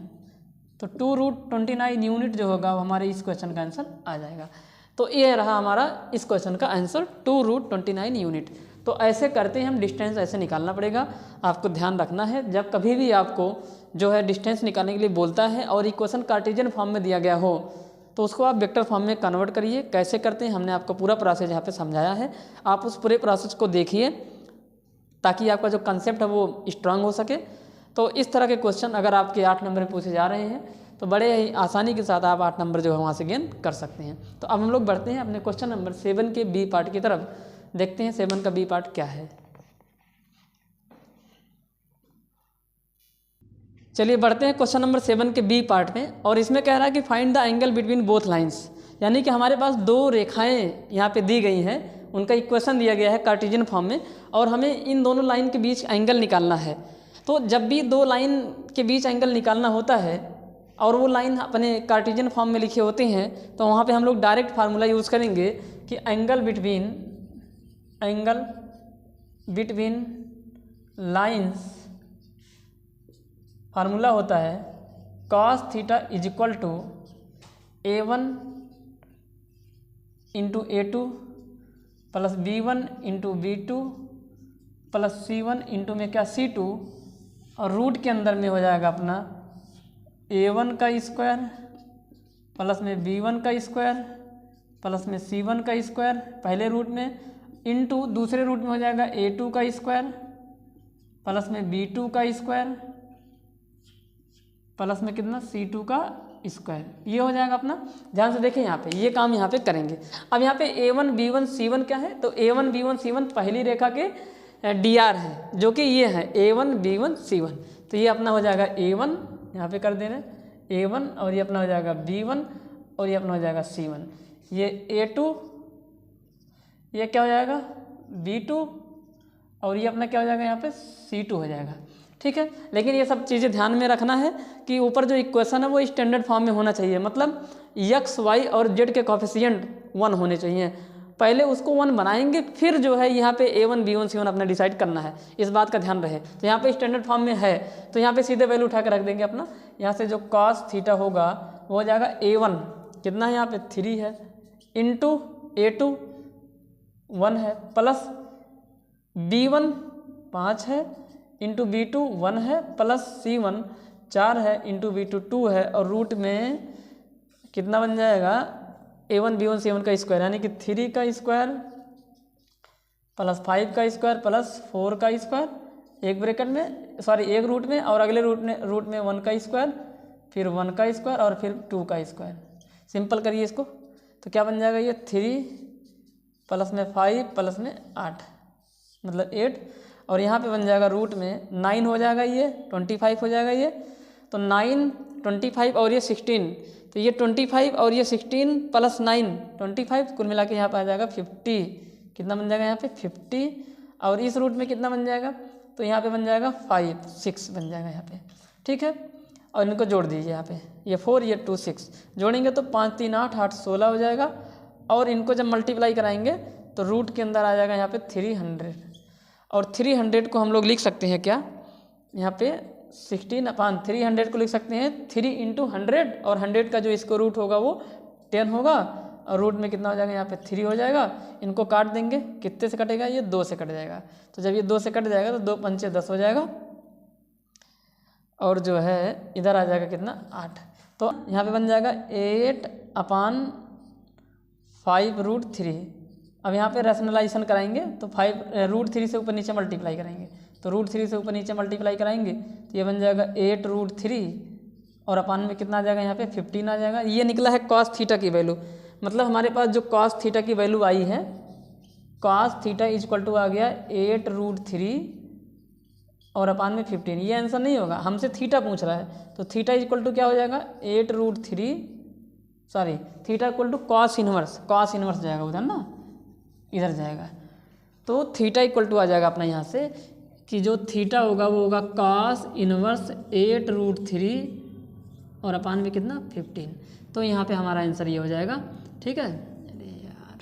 [SPEAKER 1] तो 2√29 यूनिट जो होगा वो हमारे इस क्वेश्चन का आंसर आ जाएगा। तो ये रहा हमारा इस क्वेश्चन का आंसर 2√29 यूनिट। तो ऐसे करते हैं हम, डिस्टेंस ऐसे निकालना पड़ेगा। आपको ध्यान रखना है जब कभी भी आपको जो है डिस्टेंस निकालने के लिए बोलता है और इक्वेशन कार्टेशियन फॉर्म में दिया गया हो, तो उसको आप वेक्टर फॉर्म में कन्वर्ट करिए। कैसे करते हैं हमने आपको पूरा प्रोसेस यहाँ पे समझाया है, आप उस पूरे प्रोसेस को देखिए ताकि आपका जो कंसेप्ट है वो स्ट्रांग हो सके। तो इस तरह के क्वेश्चन अगर आपके 8 नंबर में पूछे जा रहे हैं तो बड़े ही आसानी के साथ आप 8 नंबर जो है वहाँ से गेन कर सकते हैं। तो अब हम लोग बढ़ते हैं अपने क्वेश्चन नंबर 7 के बी पार्ट की तरफ। देखते हैं 7 का बी पार्ट क्या है। चलिए बढ़ते हैं क्वेश्चन नंबर 7 के बी पार्ट में, और इसमें कह रहा है कि find the angle between both lines, यानी कि हमारे पास 2 रेखाएं यहाँ पे दी गई हैं, उनका इक्वेशन दिया गया है कार्टेशियन फॉर्म में, और हमें इन दोनों लाइन के बीच एंगल निकालना है। तो जब भी 2 लाइन के बीच एंगल निकालना होता है और वो लाइन अपने कार्टेशियन फॉर्म में लिखे होते हैं, तो वहाँ पे हम लोग डायरेक्ट फार्मूला यूज़ करेंगे कि एंगल बिटवीन लाइंस, फार्मूला होता है cos theta is equal to A1 into A2 plus B1 into B2 plus C1 into में क्या C2, और रूट के अंदर में हो जाएगा अपना A1 का स्क्वायर प्लस में B1 का स्क्वायर प्लस में C1 का स्क्वायर पहले रूट में, इंटू दूसरे रूट में हो जाएगा A2 का स्क्वायर प्लस में B2 का स्क्वायर प्लस में कितना C2 का स्क्वायर, ये हो जाएगा अपना। ध्यान से देखें यहाँ पे, ये काम यहाँ पे करेंगे। अब यहाँ पे A1 B1 C1 क्या है, तो A1 B1 C1 पहली रेखा के DR है, जो कि ये है A1 B1 C1। तो ये अपना हो जाएगा A1, यहाँ पे कर देना A1, और ये अपना हो जाएगा B1, और ये अपना हो जाएगा C1। ये A2, ये क्या हो जाएगा B2, और ये अपना क्या हो जाएगा यहाँ पे C2 हो जाएगा। ठीक है, लेकिन ये सब चीज़ें ध्यान में रखना है कि ऊपर जो इक्वेशन है वो स्टैंडर्ड फॉर्म में होना चाहिए, मतलब x, y और z के कोफिशिएंट 1 होने चाहिए। पहले उसको 1 बनाएंगे, फिर जो है यहाँ पे A1 B1 C1 अपना डिसाइड करना है, इस बात का ध्यान रहे। तो यहाँ पे स्टैंडर्ड फॉर्म में है, तो यहाँ पे सीधे वैल्यू उठा कर रख देंगे अपना। यहाँ से जो cos थीटा होगा वो हो जाएगा A1 कितना है यहाँ पे 3 है, इंटू A2 1 है, प्लस B1 5 है, इंटू B2 1 है, प्लस C1 4 है, इंटू B2 2 है, और रूट में कितना बन जाएगा A1 B1 C1 का स्क्वायर, यानी कि 3 का स्क्वायर प्लस 5 का स्क्वायर प्लस 4 का स्क्वायर, एक ब्रैकेट में सॉरी एक रूट में, और अगले रूट में 1 का स्क्वायर, फिर 1 का स्क्वायर, और फिर 2 का स्क्वायर। सिंपल करिए इसको, तो क्या बन जाएगा ये 3 प्लस में 5 प्लस में 8 मतलब 8, और यहाँ पे बन जाएगा रूट में 9 हो जाएगा, ये 25 हो जाएगा ये। तो 9 25 और ये 16, तो ये 25 और ये 16 प्लस 9 25, कुल मिला के यहाँ पे आ जाएगा 50। कितना बन जाएगा यहाँ पे 50, और इस रूट में कितना बन जाएगा, तो यहाँ पे बन जाएगा 6 बन जाएगा यहाँ पे। ठीक है, और इनको जोड़ दीजिए यहाँ पे, ये 4 ये 2 6 जोड़ेंगे तो 5 3 8 8 16 हो जाएगा, और इनको जब मल्टीप्लाई कराएंगे तो रूट के अंदर आ जाएगा यहाँ पे 300, और 300 को हम लोग लिख सकते हैं क्या, यहाँ पे 16/300 को लिख सकते हैं 3 × 100, और 100 का जो इसको रूट होगा वो 10 होगा, और रूट में कितना हो जाएगा यहाँ पे 3 हो जाएगा। इनको काट देंगे, कितने से कटेगा, ये 2 से कट जाएगा। तो जब ये 2 से कट जाएगा तो 2 पंचे 10 हो जाएगा, और जो है इधर आ जाएगा कितना 8। तो यहाँ पे बन जाएगा 8/5√3। अब यहाँ पे रैशनलाइजेशन कराएंगे तो 5√3 से ऊपर नीचे मल्टीप्लाई करेंगे, तो √3 से ऊपर नीचे मल्टीप्लाई कराएंगे तो ये बन जाएगा 8√3, और अपान में कितना आ जाएगा यहाँ पे 15 आ जाएगा। ये निकला है कॉस थीटा की वैल्यू, मतलब हमारे पास जो कॉस थीटा की वैल्यू आई है, कॉस थीटा इक्वल टू आ गया 8√3 और अपान में 15। ये आंसर नहीं होगा, हमसे थीटा पूछ रहा है, तो थीटा इक्वल टू क्या हो जाएगा 8√3 sorry theta equal to cos inverse जाएगा उधर ना, इधर जाएगा। तो थीटा इक्वल टू आ जाएगा अपना यहाँ से कि जो थीटा होगा वो होगा कॉस इनवर्स 8√3 और अपान में कितना 15। तो यहाँ पे हमारा आंसर ये हो जाएगा। ठीक है, अरे यार,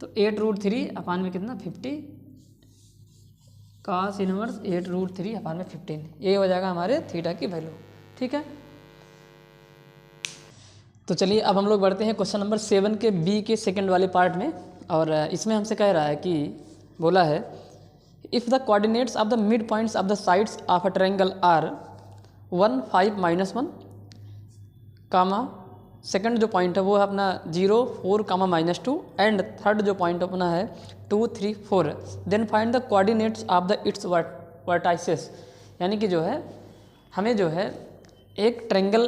[SPEAKER 1] तो 8√3 अपान में कितना 50, कॉस इनवर्स 8√3 अपान में 15, ये हो जाएगा हमारे थीटा की वैल्यू। ठीक है, तो चलिए अब हम लोग बढ़ते हैं क्वेश्चन नंबर 7 के बी के सेकंड वाले पार्ट में, और इसमें हमसे कह रहा है कि बोला है if the coordinates of the mid points of the sides of a triangle are 1 5 -1 comma second जो पॉइंट है वो है अपना 0 4 -2 एंड थर्ड जो पॉइंट अपना है 2 3 4। Then find the coordinates of the its vertices, यानी कि जो है हमें जो है एक ट्रायंगल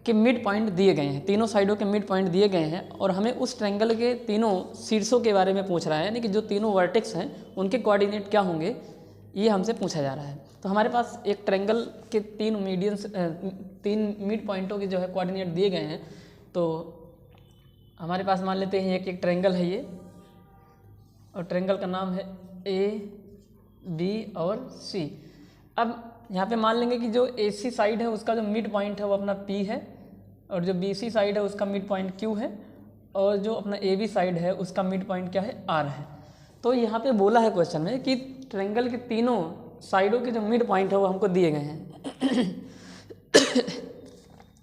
[SPEAKER 1] के मिड पॉइंट दिए गए हैं, तीनों साइडों के मिड पॉइंट दिए गए हैं, और हमें उस ट्रायंगल के तीनों शीर्षों के बारे में पूछ रहा है, यानी कि जो तीनों वर्टेक्स हैं उनके कोऑर्डिनेट क्या होंगे, ये हमसे पूछा जा रहा है। तो हमारे पास एक ट्रायंगल के तीन मिड पॉइंटों के जो है कोऑर्डिनेट दिए गए हैं। तो हमारे पास मान लेते हैं एक ट्रायंगल है ये, और ट्रायंगल का नाम है AB और C। अब यहाँ पे मान लेंगे कि जो AC साइड है उसका जो मिड पॉइंट है वो अपना P है, और जो BC साइड है उसका मिड पॉइंट Q है, और जो अपना AB साइड है उसका मिड पॉइंट क्या है R है। तो यहाँ पे बोला है क्वेश्चन में कि ट्रायंगल के तीनों साइडों के जो मिड पॉइंट है वो हमको दिए गए हैं।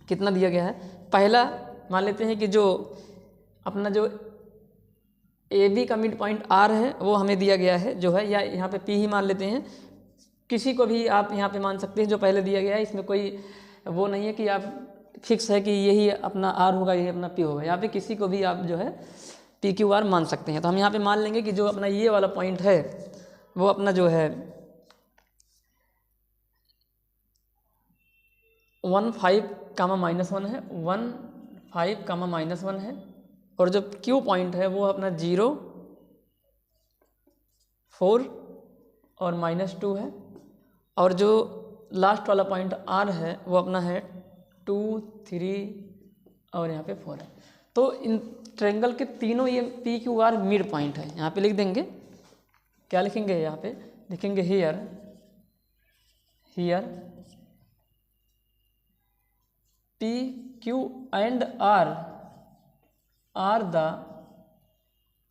[SPEAKER 1] कितना दिया गया है, पहला मान लेते हैं कि जो अपना जो AB का मिड पॉइंट R है वो हमें दिया गया है जो है, या यहाँ पे P ही मान लेते हैं, किसी को भी आप यहाँ पे मान सकते हैं जो पहले दिया गया है। इसमें कोई वो नहीं है कि आप फिक्स है कि यही अपना R होगा यही अपना P होगा, यहाँ पे किसी को भी आप जो है PQR मान सकते हैं। तो हम यहाँ पे मान लेंगे कि जो अपना ये वाला पॉइंट है वो अपना जो है 1 5 कामा -1 है, 1 5 कामा -1 है, और जो Q पॉइंट है वो अपना 0 4 और -2 है, और जो लास्ट वाला पॉइंट R है वो अपना है 2 3 और यहाँ पे 4 है। तो इन ट्रायंगल के तीनों ये PQR मिड पॉइंट है। यहाँ पे लिख देंगे, क्या लिखेंगे, यहाँ पे लिखेंगे here PQ and R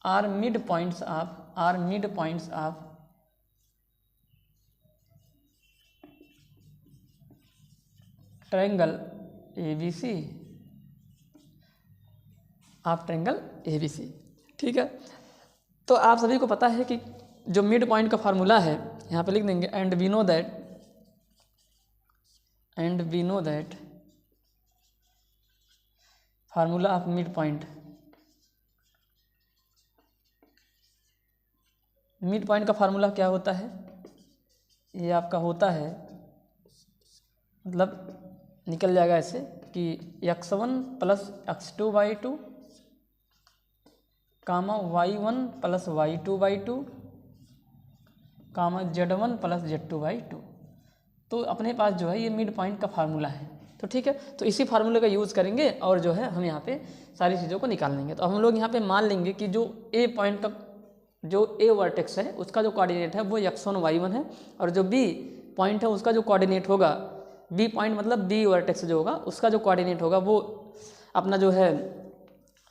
[SPEAKER 1] are mid points of triangle ABC ठीक है। तो आप सभी को पता है कि जो मिड पॉइंट का फार्मूला है, यहाँ पे लिख देंगे and we know that formula of mid point का फार्मूला क्या होता है, ये आपका होता है, मतलब निकल जाएगा ऐसे कि x1 प्लस x2/2 कामा y1 प्लस y2/2 कामा z1 प्लस z2/2। तो अपने पास जो है ये मिड पॉइंट का फार्मूला है। तो ठीक है, तो इसी फार्मूले का यूज़ करेंगे और जो है हम यहाँ पे सारी चीज़ों को निकाल लेंगे। तो हम लोग यहाँ पे मान लेंगे कि जो ए पॉइंट का जो ए वर्टेक्स है उसका जो कोऑर्डिनेट है वो x1 y1 है, और जो बी पॉइंट है उसका जो कोऑर्डिनेट होगा, बी पॉइंट मतलब बी वर्टेक्स जो होगा उसका जो कोऑर्डिनेट होगा वो अपना जो है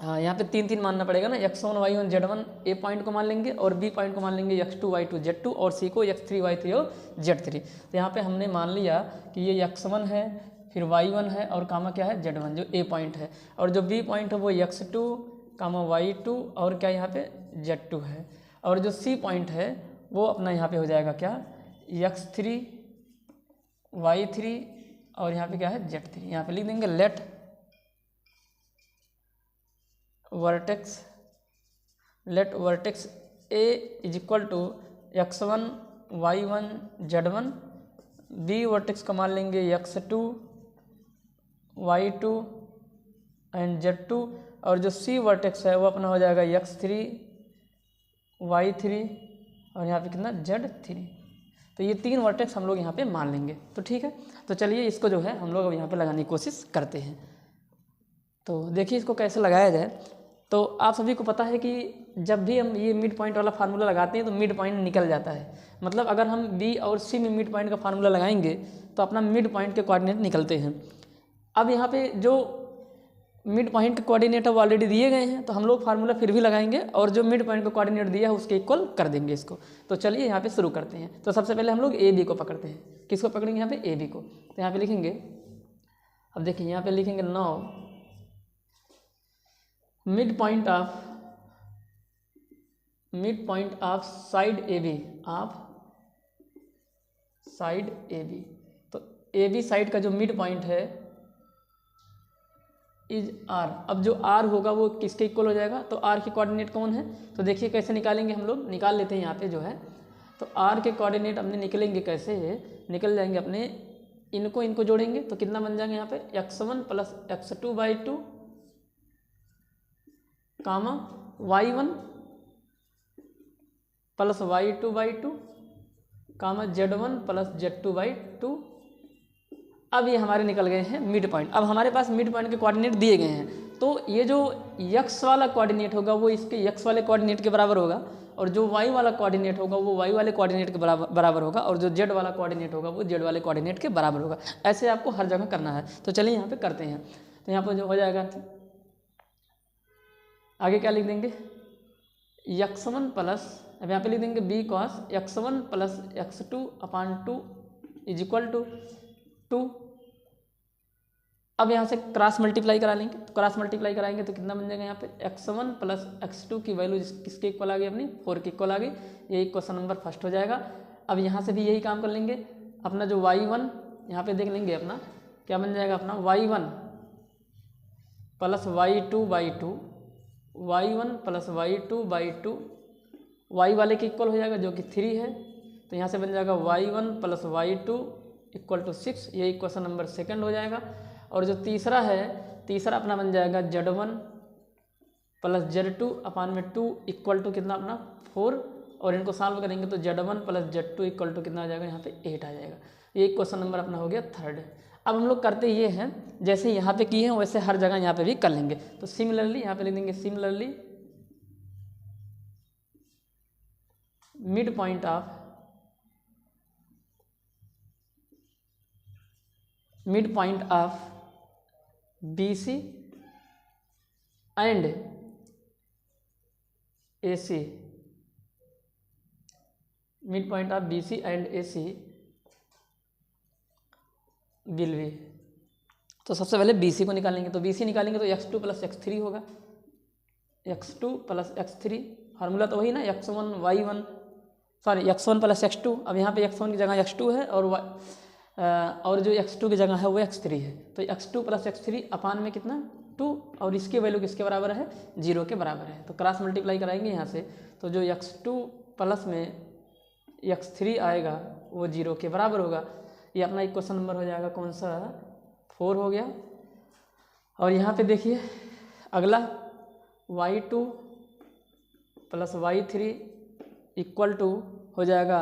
[SPEAKER 1] यहाँ पे 3 मानना पड़ेगा ना, x1 y1 z1 ए पॉइंट को मान लेंगे और बी पॉइंट को मान लेंगे x2 y2 z2 और सी को x3 y3 और z3। तो यहाँ पे हमने मान लिया कि ये x1 है, फिर y1 है और कामा क्या है z1 जो ए पॉइंट है, और जो बी पॉइंट है वो x2 कामा y2 और क्या यहाँ पे z2 है, और जो सी पॉइंट है वो अपना यहाँ पे हो जाएगा क्या x3 y3 और यहाँ पे क्या है z3। यहाँ पे लिख देंगे let vertex A is equal to x1 y1 z1, B vertex का मान लेंगे x2 y2 एंड z2, और जो सी वर्टेक्स है वो अपना हो जाएगा x3 y3 और यहाँ पे कितना z3। तो ये 3 वर्टेक्स हम लोग यहाँ पे मान लेंगे। तो ठीक है, तो चलिए इसको जो है हम लोग यहाँ पे लगाने की कोशिश करते हैं। तो देखिए इसको कैसे लगाया जाए। तो आप सभी को पता है कि जब भी हम ये मिड पॉइंट वाला फार्मूला लगाते हैं तो मिड पॉइंट निकल जाता है, मतलब अगर हम बी और सी में मिड पॉइंट का फार्मूला लगाएंगे तो अपना मिड पॉइंट के कोऑर्डिनेट निकलते हैं। अब यहाँ पे जो मिड पॉइंट के कोऑर्डिनेट है वो ऑलरेडी दिए गए हैं, तो हम लोग फार्मूला फिर भी लगाएंगे और जो मिड पॉइंट का कोऑर्डिनेट दिया है उसके इक्वल कर देंगे इसको। तो चलिए यहाँ पे शुरू करते हैं। तो सबसे पहले हम लोग ए बी को पकड़ते हैं। किसको पकड़ेंगे यहाँ पे ए बी को। तो यहाँ पे लिखेंगे, अब देखिए यहाँ पे लिखेंगे now mid point of side A B, तो ए बी साइड का जो मिड पॉइंट है इज आर। अब जो आर होगा वो किसके इक्वल हो जाएगा, तो आर के कोऑर्डिनेट कौन है, तो देखिए कैसे निकालेंगे, हम लोग निकाल लेते हैं यहाँ पे जो है। तो आर के कोऑर्डिनेट अपने निकलेंगे कैसे, निकल जाएंगे अपने, इनको जोड़ेंगे तो कितना बन जाएंगे यहाँ पे x1 प्लस x2/2 कामा y1 प्लस y2/2 कामा z1 प्लस z2/2। अब ये हमारे निकल गए हैं मिड पॉइंट। अब हमारे पास मिड पॉइंट के कोऑर्डिनेट दिए गए हैं, तो ये जो x वाला कोऑर्डिनेट होगा वो इसके x वाले कोऑर्डिनेट के बराबर होगा, और जो y वाला कोऑर्डिनेट होगा वो y वाले कोऑर्डिनेट के बराबर होगा, और जो z वाला कोऑर्डिनेट होगा वो z वाले कोऑर्डिनेट के बराबर होगा। ऐसे आपको हर जगह करना है। तो चलिए यहाँ पे करते हैं। तो यहाँ पर जो हो जाएगा, आगे क्या लिख देंगे x1 प्लस, अब यहाँ पे लिख देंगे b cos x1 plus x2/2 is equal to 2। अब यहाँ से क्रॉस मल्टीप्लाई करा लेंगे, तो क्रॉस मल्टीप्लाई कराएंगे तो कितना बन जाएगा यहाँ पे x1 प्लस x2 की वैल्यू किसके इक्वल आ गई, अपनी 4 के इक्वल आ गई। यही क्वेश्चन नंबर फर्स्ट हो जाएगा। अब यहाँ से भी यही काम कर लेंगे, अपना जो y1 यहाँ पे देख लेंगे, अपना क्या बन जाएगा, अपना y1 plus y2/2, y1 plus y2/2 y वाले के इक्वल हो जाएगा जो कि 3 है। तो यहाँ से बन जाएगा y1 plus y2 equal to 6, ये इक्वेशन नंबर सेकंड हो जाएगा। और जो तीसरा है, तीसरा अपना बन जाएगा Z1 प्लस Z2 अपान में 2 इक्वल टू कितना अपना 4, और इनको सॉल्व करेंगे तो Z1 plus Z2 equal to कितना आ जाएगा, यहाँ पे 8 आ जाएगा। ये क्वेश्चन नंबर अपना हो गया थर्ड। अब हम लोग करते ये हैं, जैसे यहाँ पे किए हैं वैसे हर जगह यहाँ पे भी कर लेंगे। तो सिमिलरली यहाँ पे लिख देंगे similarly mid point of BC and AC, mid point of BC and AC will be. तो सबसे पहले BC को निकालेंगे, तो BC निकालेंगे तो x2 प्लस x3 होगा, x2 प्लस x3, फार्मूला तो वही ना x1 y1 sorry x1 plus x2। अब यहाँ पे x1 की जगह x2 है और जो x2 की जगह है वो x3 है, तो x2 प्लस x3 अपान में कितना 2, और इसकी वैल्यू किसके बराबर है, 0 के बराबर है। तो क्रॉस मल्टीप्लाई कराएंगे यहाँ से, तो जो x2 प्लस में x3 आएगा वो 0 के बराबर होगा। ये अपना इक्वेशन नंबर हो जाएगा कौन सा, 4 हो गया। और यहाँ पे देखिए अगला y2 plus y3 equal to हो जाएगा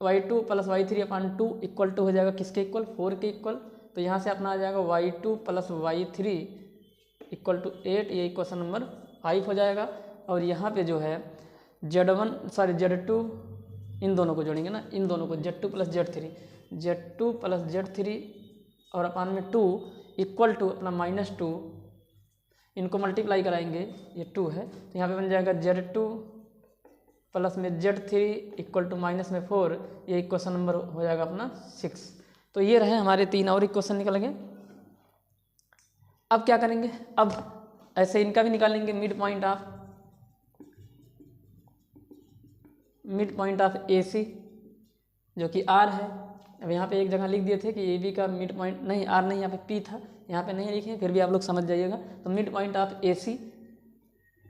[SPEAKER 1] y2 plus y3 upon 2 equal to हो जाएगा किसके इक्वल, 4 के इक्वल। तो यहाँ से अपना आ जाएगा y2 plus y3 equal to 8, ये इक्वेशन नंबर 5 हो जाएगा। और यहाँ पे जो है Z2 इन दोनों को जोड़ेंगे ना, इन दोनों को Z2 प्लस Z3 और अपान में 2 इक्वल टू अपना -2, इनको मल्टीप्लाई कराएंगे, ये 2 है तो यहाँ पे बन जाएगा Z2 प्लस में Z3 इक्वल टू माइनस में 4, ये इक्वेशन नंबर हो जाएगा अपना 6। तो ये रहे हमारे 3 और इक्वेशन निकल गए। अब क्या करेंगे, अब ऐसे इनका भी निकालेंगे, मिड पॉइंट ऑफ AC जो कि R है। अब यहाँ पे एक जगह लिख दिए थे कि AB का मिड पॉइंट नहीं, R नहीं, यहाँ पे P था, यहाँ पे नहीं लिखे, फिर भी आप लोग समझ जाइएगा। तो मिड पॉइंट ऑफ AC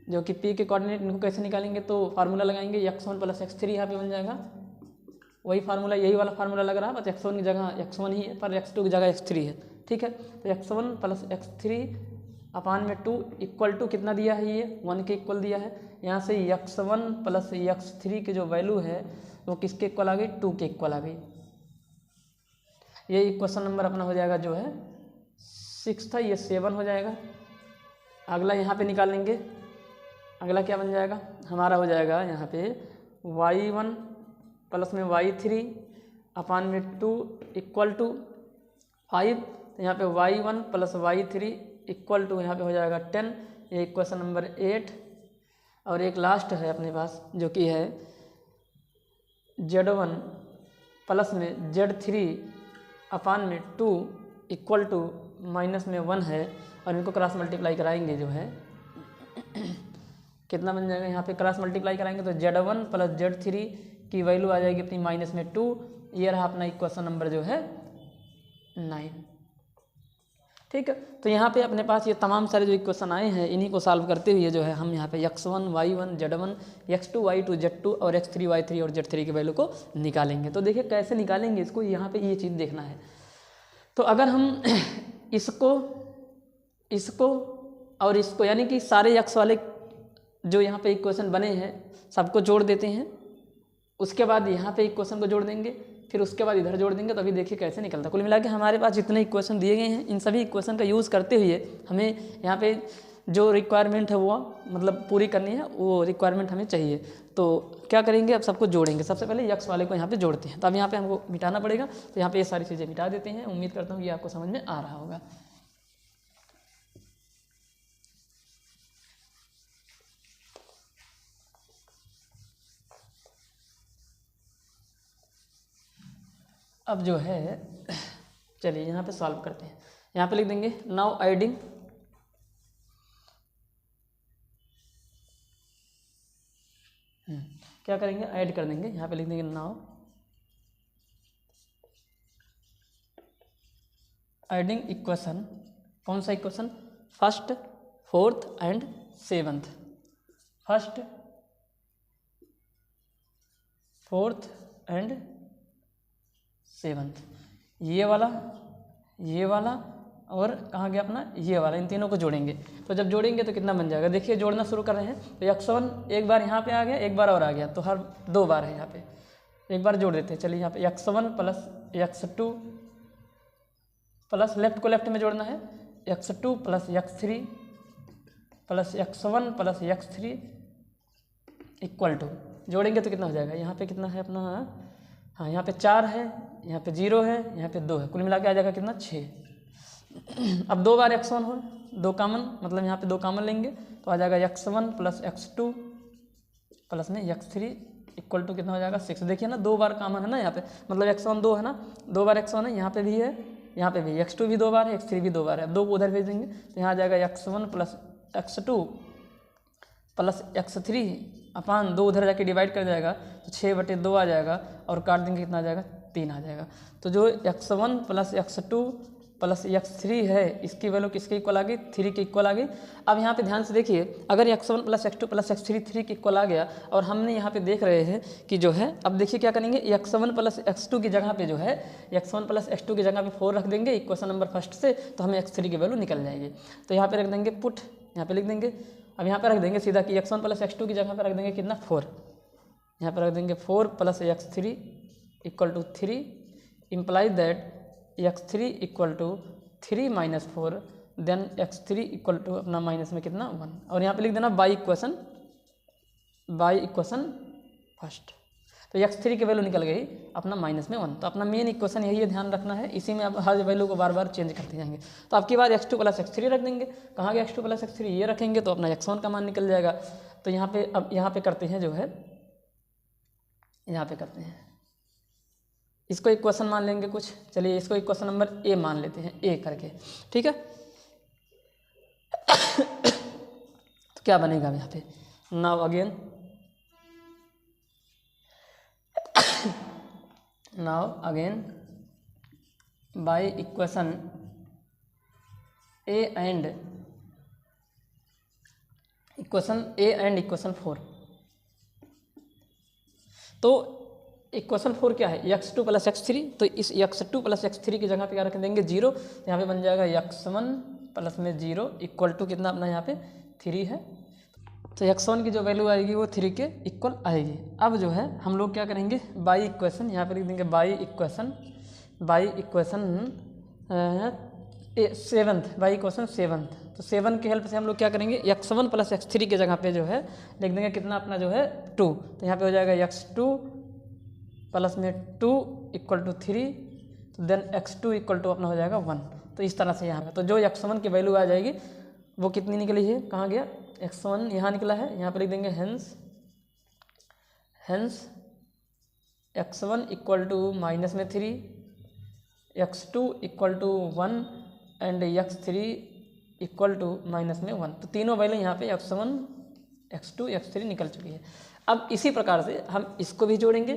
[SPEAKER 1] जो कि P के कोऑर्डिनेट, इनको कैसे निकालेंगे, तो फार्मूला लगाएंगे x1 प्लस x3, यहाँ पे बन जाएगा वही फार्मूला, यही वाला फार्मूला लग रहा है, बस x1 की जगह x1 ही है, पर x2 की जगह x3 है, ठीक है। तो x1 प्लस x3 अपान में 2 इक्वल टू कितना दिया है, ये 1 के इक्वल दिया है। यहाँ से x1 प्लस x3 की जो वैल्यू है वो किसके इक्वल आ गई, 2 के इक्वल आ गई। ये इक्वेशन नंबर अपना हो जाएगा जो है 6 था, ये 7 हो जाएगा। अगला यहाँ पे निकालेंगे, अगला क्या बन जाएगा हमारा, हो जाएगा यहाँ पे y1 प्लस में y3 अपान में 2 इक्वल टू 5। यहाँ पे y1 plus y3 equal to यहाँ पे हो जाएगा 10, ये इक्वेशन नंबर 8। और एक लास्ट है अपने पास जो कि है Z1 प्लस में Z3 अपान में 2 इक्वल टू माइनस में 1 है, और इनको क्रॉस मल्टीप्लाई कराएंगे जो है कितना बन जाएगा, यहाँ पे क्रॉस मल्टीप्लाई कराएंगे तो Z1 प्लस Z3 की वैल्यू आ जाएगी अपनी माइनस में 2। ये रहा अपना इक्वेशन नंबर जो है 9, ठीक है। तो यहाँ पे अपने पास ये तमाम सारे जो इक्वेशन आए हैं, इन्हीं को सॉल्व करते हुए जो है हम यहाँ पे x1 y1 z1 x2 y2 z2 और x3 y3 और z3 की वैल्यू को निकालेंगे। तो देखिए कैसे निकालेंगे इसको, यहाँ पे ये चीज़ देखना है। तो अगर हम इसको और इसको यानी कि सारे x वाले जो यहाँ पे इक्वेशन बने हैं सबको जोड़ देते हैं, उसके बाद यहाँ पे इक्वेशन को जोड़ देंगे, फिर उसके बाद इधर जोड़ देंगे, तो अभी देखिए कैसे निकलता है। कुल मिला के हमारे पास जितने इक्वेशन दिए गए हैं, इन सभी इक्वेशन का यूज़ करते हुए हमें यहाँ पे जो रिक्वायरमेंट है वो मतलब पूरी करनी है, वो रिक्वायरमेंट हमें चाहिए। तो क्या करेंगे, अब सबको जोड़ेंगे। सबसे पहले यक्स वाले को यहाँ पे जोड़ते हैं, तो अब यहाँ पे हमको मिटाना पड़ेगा, तो यहाँ पे ये सारी चीज़ें मिटा देते हैं। उम्मीद करता हूँ ये आपको समझ में आ रहा होगा। अब जो है चलिए यहाँ पे सॉल्व करते हैं। यहाँ पे लिख देंगे नाउ एडिंग क्या करेंगे, ऐड कर देंगे। यहाँ पे लिख देंगे नाउ एडिंग इक्वेशन। कौन सा equation, first fourth and seventh, first fourth and seventh, ये वाला और कहाँ गया अपना ये वाला, इन तीनों को जोड़ेंगे। तो जब जोड़ेंगे तो कितना बन जाएगा, देखिए जोड़ना शुरू कर रहे हैं। तो x1 एक बार यहाँ पे आ गया, एक बार और आ गया, तो हर 2 बार है यहाँ पे, एक बार जोड़ देते हैं। चलिए यहाँ पे x1 plus x2 plus left को लेफ्ट में जोड़ना है, x2 plus x3 plus x1 plus x3 equal to, जोड़ेंगे तो कितना हो जाएगा, यहाँ पे कितना है अपना, हाँ यहाँ पे 4 है, यहाँ पे 0 है, यहाँ पे 2 है, कुल मिला के आ जाएगा कितना 6। अब 2 बार x1 हो, 2 कामन, मतलब यहाँ पे 2 कामन लेंगे तो आ जाएगा x1 प्लस x2 प्लस में x3 इक्वल टू कितना हो जाएगा 6। देखिए ना 2 बार कामन है ना यहाँ पे, मतलब x1 2 है ना, 2 बार x1 है, यहाँ पे भी है, यहाँ पे भी x2 भी 2 बार है, x3 भी 2 बार है। अब 2 को उधर भेज देंगे तो यहाँ आ जाएगा x1 plus x2 plus x3 अपान 2 उधर जाके डिवाइड कर जाएगा तो 6/2 आ जाएगा, और काट देंगे कितना आ जाएगा 3 आ जाएगा। तो जो x1 plus x2 plus x3 है, इसकी वैल्यू किसके इक्वल आ गई, 3 के इक्वल आ गई। अब यहाँ पे ध्यान से देखिए, अगर x1 plus x2 plus x3 3 के इक्वल आ गया, और हमने यहाँ पे देख रहे हैं कि जो है, अब देखिए क्या करेंगे, x1 प्लस x2 की जगह पे जो है, x1 प्लस x2 की जगह पे 4 रख देंगे इक्वेशन नंबर फर्स्ट से, तो हमें x3 की वैल्यू निकल जाएगी। तो यहाँ पे रख देंगे पुट, यहाँ पे लिख देंगे, अब यहाँ पे रख देंगे सीधा कि x1 प्लस x2 की जगह पे रख देंगे कितना 4, यहाँ पे रख देंगे 4 plus x3 equal to 3, implies that x3 equal to 3 minus 4, then x3 equal to अपना माइनस में कितना 1, और यहाँ पे लिख देना बाई इक्वेशन फर्स्ट। तो x3 की वैल्यू निकल गई अपना माइनस में 1। तो अपना मेन इक्वेशन यही है, ध्यान रखना है, इसी में अब हर वैल्यू को बार बार चेंज करते जाएंगे। तो आपकी बार x2 प्लस x3 रख देंगे, कहाँ गया x2 प्लस x3, ये रखेंगे तो अपना x1 का मान निकल जाएगा। तो यहाँ पे अब यहाँ पे करते हैं जो है, यहाँ पे करते हैं, इसको इक्वेशन मान लेंगे कुछ, चलिए इसको इक्वेशन नंबर ए मान लेते हैं, ए करके, ठीक है। तो क्या बनेगा यहाँ पे, now again by equation A and equation 4। तो इक्वेशन 4 क्या है, x2 प्लस x3, तो इस x2 प्लस x3 की जगह पे क्या रख देंगे 0, तो यहाँ पे बन जाएगा x1 प्लस में 0 इक्वल टू कितना अपना यहाँ पे 3 है। तो x1 की जो वैल्यू आएगी वो 3 के इक्वल आएगी। अब जो है हम लोग क्या करेंगे, बाई इक्वेशन, यहाँ पे लिख देंगे बाई इक्वेशन 7। तो 7 की हेल्प से हम लोग क्या करेंगे, x1 प्लस x3 की जगह पे जो है लिख देंगे कितना अपना जो है 2, तो यहाँ पे हो जाएगा x2 प्लस में 2 इक्वल टू 3, तो देन x2 इक्वल टू अपना हो जाएगा 1। तो इस तरह से यहाँ पे तो जो x1 की वैल्यू आ जाएगी वो कितनी निकली है, कहाँ गया x1 यहाँ निकला है, यहाँ पे लिख देंगे hence x1 equal to minus में 3, x2 equal to 1 and x3 equal to minus में 1। तो तीनों वैल्यू यहाँ पे x1 x2 x3 निकल चुकी है। अब इसी प्रकार से हम इसको भी जोड़ेंगे,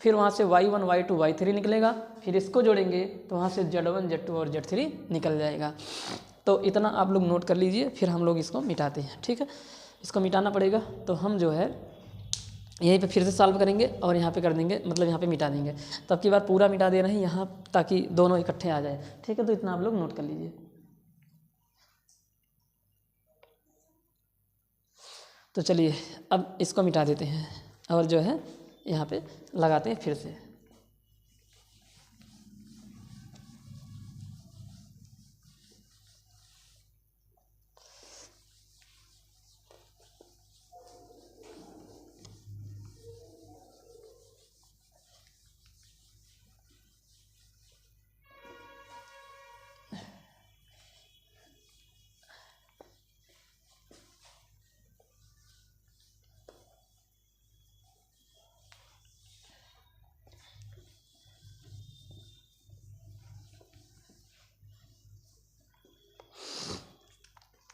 [SPEAKER 1] फिर वहाँ से y1 y2 y3 निकलेगा, फिर इसको जोड़ेंगे तो वहाँ से z1 z2 और z3 निकल जाएगा। तो इतना आप लोग नोट कर लीजिए, फिर हम लोग इसको मिटाते हैं, ठीक है। इसको मिटाना पड़ेगा, तो हम जो है यहीं पे फिर से सॉल्व करेंगे और यहाँ पे कर देंगे, मतलब यहाँ पे मिटा देंगे। तो अब की बार पूरा मिटा दे रहे हैं यहाँ, ताकि दोनों इकट्ठे आ जाए, ठीक है। तो इतना आप लोग नोट कर लीजिए। तो चलिए अब इसको मिटा देते हैं और जो है यहाँ पे लगाते हैं फिर से।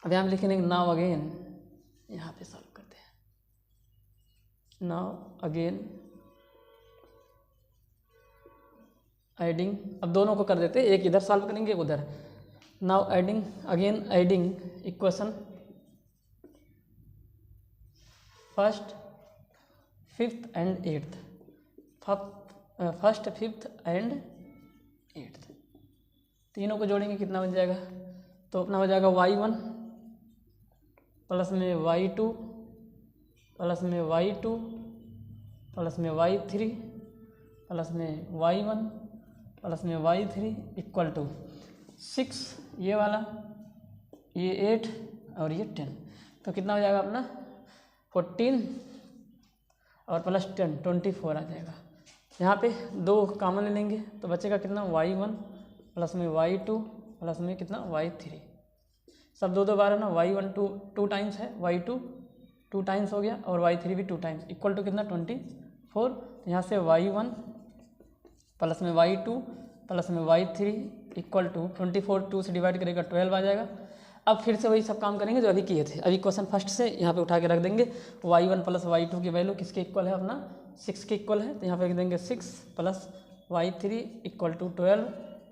[SPEAKER 1] अभी हम लिखेंगे नाउ अगेन, यहाँ पे सॉल्व करते हैं, नाउ अगेन एडिंग, अब दोनों को कर देते हैं, एक इधर सॉल्व करेंगे एक उधर। Now adding equation first fifth and eighth, 8th। तीनों को जोड़ेंगे कितना बन जाएगा, तो अपना हो जाएगा y1 प्लस में y2 प्लस में y2 प्लस में y3 प्लस में y1 प्लस में y3 इक्वल टू 6, ये वाला, ये 8 और ये 10। तो कितना हो जाएगा अपना 14 और प्लस 10 24 आ जाएगा। यहाँ पे 2 कॉमन ले लेंगे तो बचेगा कितना y1 प्लस में y2 प्लस में कितना y3। सब 2 बार है ना, y1 टू टाइम्स है, y2 2 टाइम्स हो गया और y3 भी 2 टाइम्स इक्वल टू कितना 24। तो यहाँ से y1 प्लस में y2 प्लस में y3 इक्वल टू 24, 2 से डिवाइड करेगा 12 आ जाएगा। अब फिर से वही सब काम करेंगे जो अभी किए थे। अभी क्वेश्चन फर्स्ट से यहाँ पे उठा के रख देंगे। y1 प्लस y2 की वैल्यू किसके इक्वल है, अपना 6 के इक्वल है। तो यहाँ पे लिख देंगे 6 plus y3 equal to 12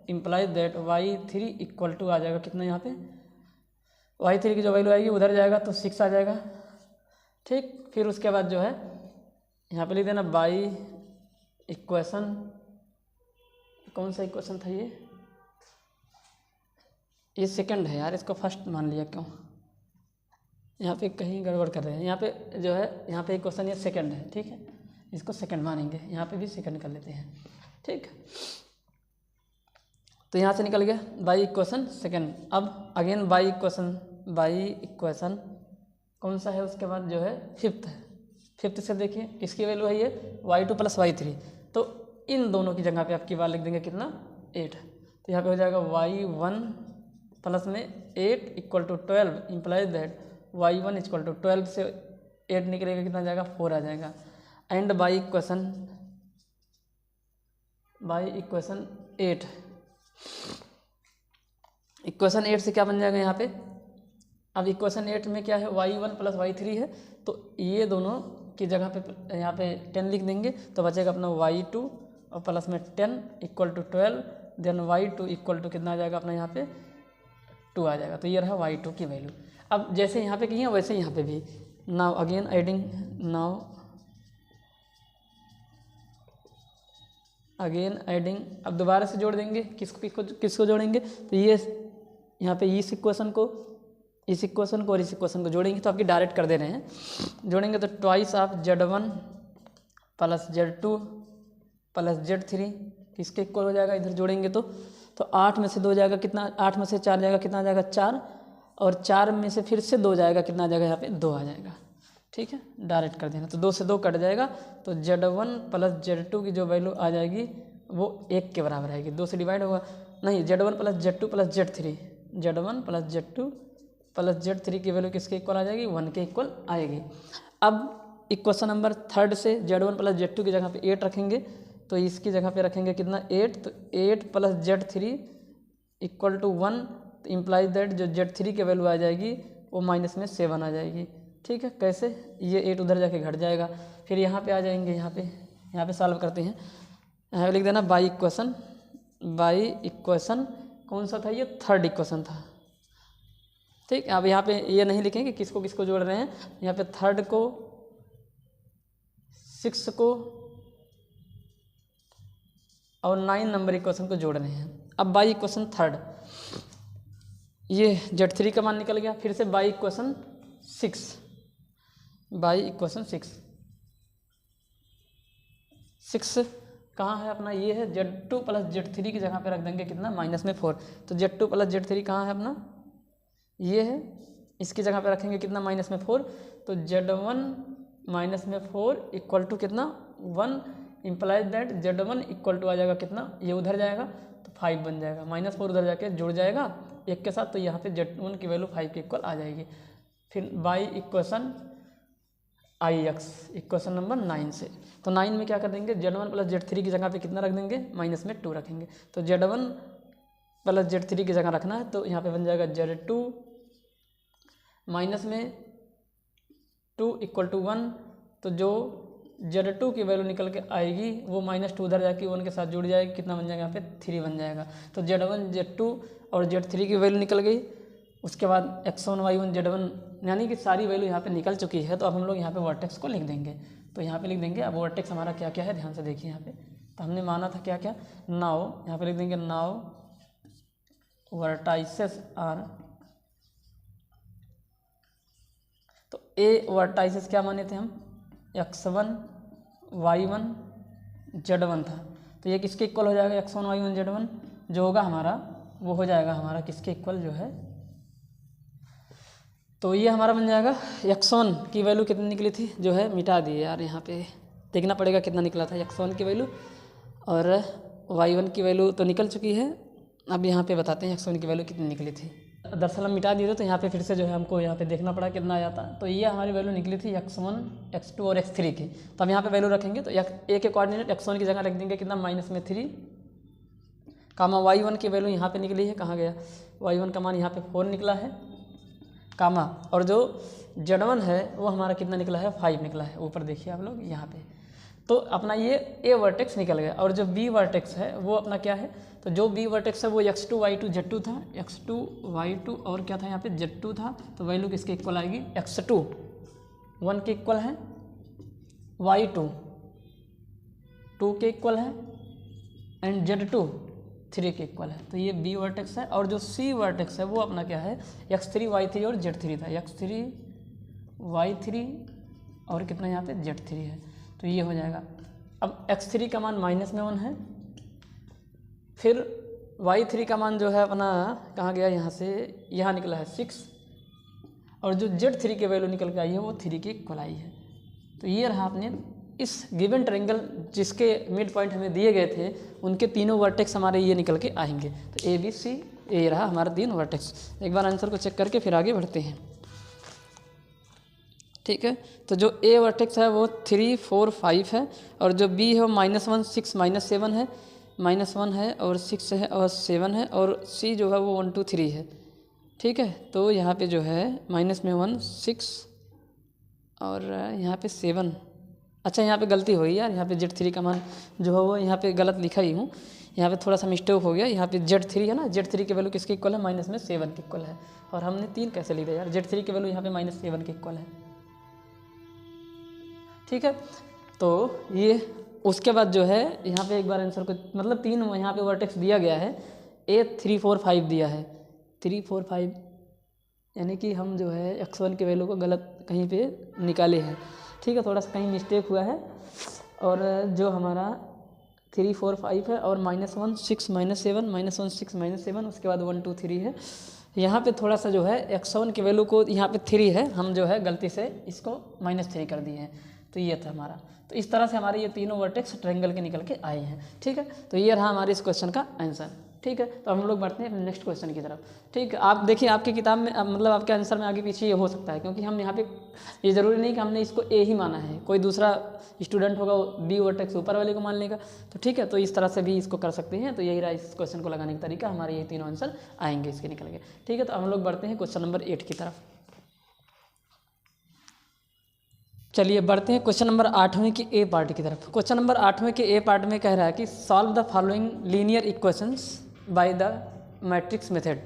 [SPEAKER 1] implies that y3 equal to आ जाएगा कितना, यहाँ पे y3 की जो वैल्यू आएगी उधर जाएगा तो 6 आ जाएगा। ठीक, फिर उसके बाद जो है यहाँ पे लिख देना बाई इक्वेशन, कौन सा इक्वेशन था ये सेकंड है यार, इसको फर्स्ट मान लिया क्यों, यहाँ पे कहीं गड़बड़ कर रहे हैं। यहाँ पे जो है यहाँ पे इक्वेशन ये सेकंड है, ठीक है, इसको सेकंड मानेंगे, यहाँ पे भी सेकंड कर लेते हैं। ठीक, तो यहाँ से निकल गया बाई इक्वेशन सेकंड। अब अगेन बाई इक्वेशन कौन सा है, उसके बाद जो है फिफ्थ है। फिफ्थ से देखिए किसकी वैल्यू है ये y2 प्लस y3, तो इन दोनों की जगह पे आपकी बार लिख देंगे कितना 8। तो यहाँ पे हो जाएगा y1 प्लस में 8 equal to 12 implies that y1 equal to 12 से 8 निकलेगा कितना जाएगा 4 आ जाएगा। एंड बाई इक्वेशन 8, इक्वेशन 8 से क्या बन जाएगा यहाँ पे, अब इक्वेशन 8 में क्या है y1 प्लस y3 है, तो ये दोनों की जगह पे यहाँ पे 10 लिख देंगे तो बचेगा अपना y2 और प्लस में 10 equal to 12 then y2 equal to कितना आ जाएगा अपना यहाँ पे 2 आ जाएगा। तो ये रहा y2 की वैल्यू। अब जैसे यहाँ पे की है वैसे यहाँ पे भी नाउ अगेन एडिंग, अब दोबारा से जोड़ देंगे, किसको जोड़ेंगे, तो ये यहाँ पे इस इक्वेशन को और इस इक्वेशन को जोड़ेंगे तो आपकी डायरेक्ट कर दे रहे हैं। जोड़ेंगे तो twice of Z1 plus Z2 plus Z3 किसके इक्वल हो जाएगा, इधर जोड़ेंगे तो 8 में से 2 जाएगा कितना, 8 में से 4 जाएगा कितना आ जाएगा 4, और 4 में से फिर से 2 जाएगा कितना आ जाएगा यहाँ पे 2 आ जाएगा। ठीक है, डायरेक्ट कर देना, तो 2 से 2 कट जाएगा, तो Z1 प्लस Z2 की जो वैल्यू आ जाएगी वो 1 के बराबर आएगी। 2 से डिवाइड होगा नहीं, Z1 plus Z2 plus Z3, Z1 plus Z2 plus Z3 की वैल्यू किसके इक्वल आ जाएगी 1 के इक्वल आएगी। अब इक्वेशन नंबर 3 से Z1 प्लस Z2 की जगह पे 8 रखेंगे, तो इसकी जगह पे रखेंगे कितना 8, तो 8 प्लस Z3 इक्वल टू 1, तो इम्प्लाइज दैट जो Z3 की वैल्यू आ जाएगी वो माइनस में 7 आ जाएगी। ठीक है, कैसे, ये 8 उधर जाके घट जाएगा, फिर यहाँ पे आ जाएंगे, यहाँ पे सॉल्व करते हैं। यहाँ पे लिख देना बाई इक्वेशन कौन सा था, ये थर्ड इक्वेशन था। ठीक, अब यहाँ पे ये नहीं लिखेंगे किसको किसको जोड़ रहे हैं, यहाँ पे 3 को 6 को और 9 नंबर इक्वेशन को जोड़ रहे हैं। अब बाई इक्वेशन 3, ये Z3 का मान निकल गया। फिर से बाई इक्वेशन 6 कहाँ है अपना, ये है Z2 प्लस Z3 की जगह पे रख देंगे कितना -4। तो Z2 प्लस Z3 कहाँ है अपना, ये है, इसकी जगह पे रखेंगे कितना -4, तो Z1 -4 इक्वल टू कितना 1, implies that Z1 equal to आ जाएगा कितना, ये उधर जाएगा तो 5 बन जाएगा, -4 उधर जाके जुड़ जाएगा 1 के साथ, तो यहाँ पे Z1 की वैल्यू 5 के इक्वल आ जाएगी। फिर by equation IX equation number 9 से, तो 9 में क्या कर देंगे, Z1 प्लस Z3 की जगह पे कितना रख देंगे -2 रखेंगे, तो Z1 प्लस Z3 की जगह रखना है, तो यहाँ पे बन जाएगा Z2 -2 इक्वल टू 1, तो जो Z2 की वैल्यू निकल के आएगी वो -2 उधर जाके 1 के साथ जुड़ जाएगी, कितना बन जाएगा यहाँ पे 3 बन जाएगा। तो Z1 Z2 और Z3 की वैल्यू निकल गई। उसके बाद X1 Y1 Z1 यानी कि सारी वैल्यू यहाँ पे निकल चुकी है। तो अब हम लोग यहाँ पे वर्टेक्स को लिख देंगे, तो यहाँ पे लिख देंगे। अब वर्टेक्स हमारा क्या क्या है ध्यान से देखिए यहाँ पे, तो हमने माना था क्या क्या, नाउ, यहाँ पे लिख देंगे नाउ वर्टाइसेस आर, तो ए वर्टाइसेस क्या माने थे हम, x1 y1 z1 था, तो ये किसके इक्वल हो जाएगा, x1 y1 z1 जो होगा हमारा वो हो जाएगा हमारा किसके इक्वल जो है, तो ये हमारा बन जाएगा x1 की वैल्यू कितनी निकली थी जो है, मिटा दिए यार, यहाँ पे देखना पड़ेगा कितना निकला था x1 की वैल्यू, और y1 की वैल्यू तो निकल चुकी है, अब यहाँ पे बताते हैं x1 की वैल्यू कितनी निकली थी। दरअसल हम मिटा दिए थे तो यहाँ पे फिर से जो है हमको यहाँ पे देखना पड़ा कितना आया था, तो ये हमारी वैल्यू निकली थी x1 x2 और x3 की, तो हम यहाँ पे वैल्यू रखेंगे तो ए के कोऑर्डिनेट x1 की जगह रख देंगे कितना -3 कामा y1 की वैल्यू यहाँ पे निकली है, कहाँ गया, y1 का मान यहाँ पे 4 निकला है कामा, और जो z1 है वो हमारा कितना निकला है 5 निकला है, ऊपर देखिए आप लोग यहाँ पे, तो अपना ये ए वर्टेक्स निकल गया, और जो बी वर्टेक्स है वो अपना क्या है, तो जो बी वर्टेक्स है वो x2 y2 z2 था, x2 y2 और क्या था यहाँ पे z2 था, तो वैल्यू किसके इक्वल आएगी, x2 1 के इक्वल है, y2 2 के इक्वल है, एंड z2 3 के इक्वल है, तो ये बी वर्टेक्स है। और जो सी वर्टेक्स है वो अपना क्या है, x3 y3 और z3 था, x3 y3 और कितना यहाँ पे z3 है, तो ये हो जाएगा। अब x3 का मान -1 है, फिर y3 का मान जो है अपना कहाँ गया, यहाँ से यहाँ निकला है 6, और जो z3 की वैल्यू निकल के आई है वो 3 की इक्वल आई है, तो ये रहा अपने इस गिवन ट्रायंगल जिसके मिड पॉइंट हमें दिए गए थे उनके तीनों वर्टेक्स हमारे ये निकल के आएंगे, तो ए बी सी ये रहा हमारा 3 वर्टेक्स। एक बार आंसर को चेक करके फिर आगे बढ़ते हैं, ठीक है। तो जो ए वर्टेक्स है वो 3 4 5 है, और जो बी है वो -1 6 -7 है, -1 है और 6 है और 7 है, और सी जो है वो 1 2 3 है, ठीक है। तो यहाँ पे जो है -1 6 और यहाँ पे 7, अच्छा यहाँ पे गलती हो गई यार, यहाँ पे Z3 का मान जो है वो यहाँ पे गलत लिखा ही हूँ, यहाँ पे थोड़ा सा मिस्टेक हो गया, यहाँ पे Z3 है ना, Z3 की वैल्यू किसके इक्वल है, -7 के इक्वल है, और हमने 3 कैसे लिख दिया यार, Z3 की वैल्यू यहाँ पे -7 के इक्वल है, ठीक है। तो ये उसके बाद जो है यहाँ पे एक बार आंसर को मतलब 3 यहाँ पे वर्टेक्स दिया गया है, ए 3 4 5 दिया है, 3 4 5 यानी कि हम जो है x1 की वैल्यू को गलत कहीं पे निकाले हैं, ठीक है, थोड़ा सा कहीं मिस्टेक हुआ है, और जो हमारा 3 4 5 है और -1 6 -7 -1 6 -7 उसके बाद 1 2 3 है, यहाँ पे थोड़ा सा जो है x1 की वैल्यू को यहाँ पे 3 है, हम जो है गलती से इसको -3 कर दिए हैं, तो ये था हमारा। तो इस तरह से हमारे ये तीनों वर्टेक्स ट्रायंगल के निकल के आए हैं, ठीक है। तो ये रहा हमारे इस क्वेश्चन का आंसर, ठीक है। तो हम लोग बढ़ते हैं नेक्स्ट क्वेश्चन की तरफ, ठीक है। आप देखिए आपकी किताब में मतलब आपके आंसर में आगे पीछे ये हो सकता है, क्योंकि हम यहाँ पे ये ज़रूरी नहीं कि हमने इसको ए ही माना है, कोई दूसरा स्टूडेंट होगा बी वर्टेक्स ऊपर वाले को मान लेगा, तो ठीक है, तो इस तरह से भी इसको कर सकते हैं। तो यही रहा इस क्वेश्चन को लगाने का तरीका, हमारे ये तीनों आंसर आएंगे इसके निकल के, ठीक है। तो हम लोग बढ़ते हैं क्वेश्चन नंबर 8 की तरफ। चलिए बढ़ते हैं क्वेश्चन नंबर 8वें की ए पार्ट की तरफ। क्वेश्चन नंबर 8वें के ए पार्ट में कह रहा है कि solve the following linear equations by the matrix method.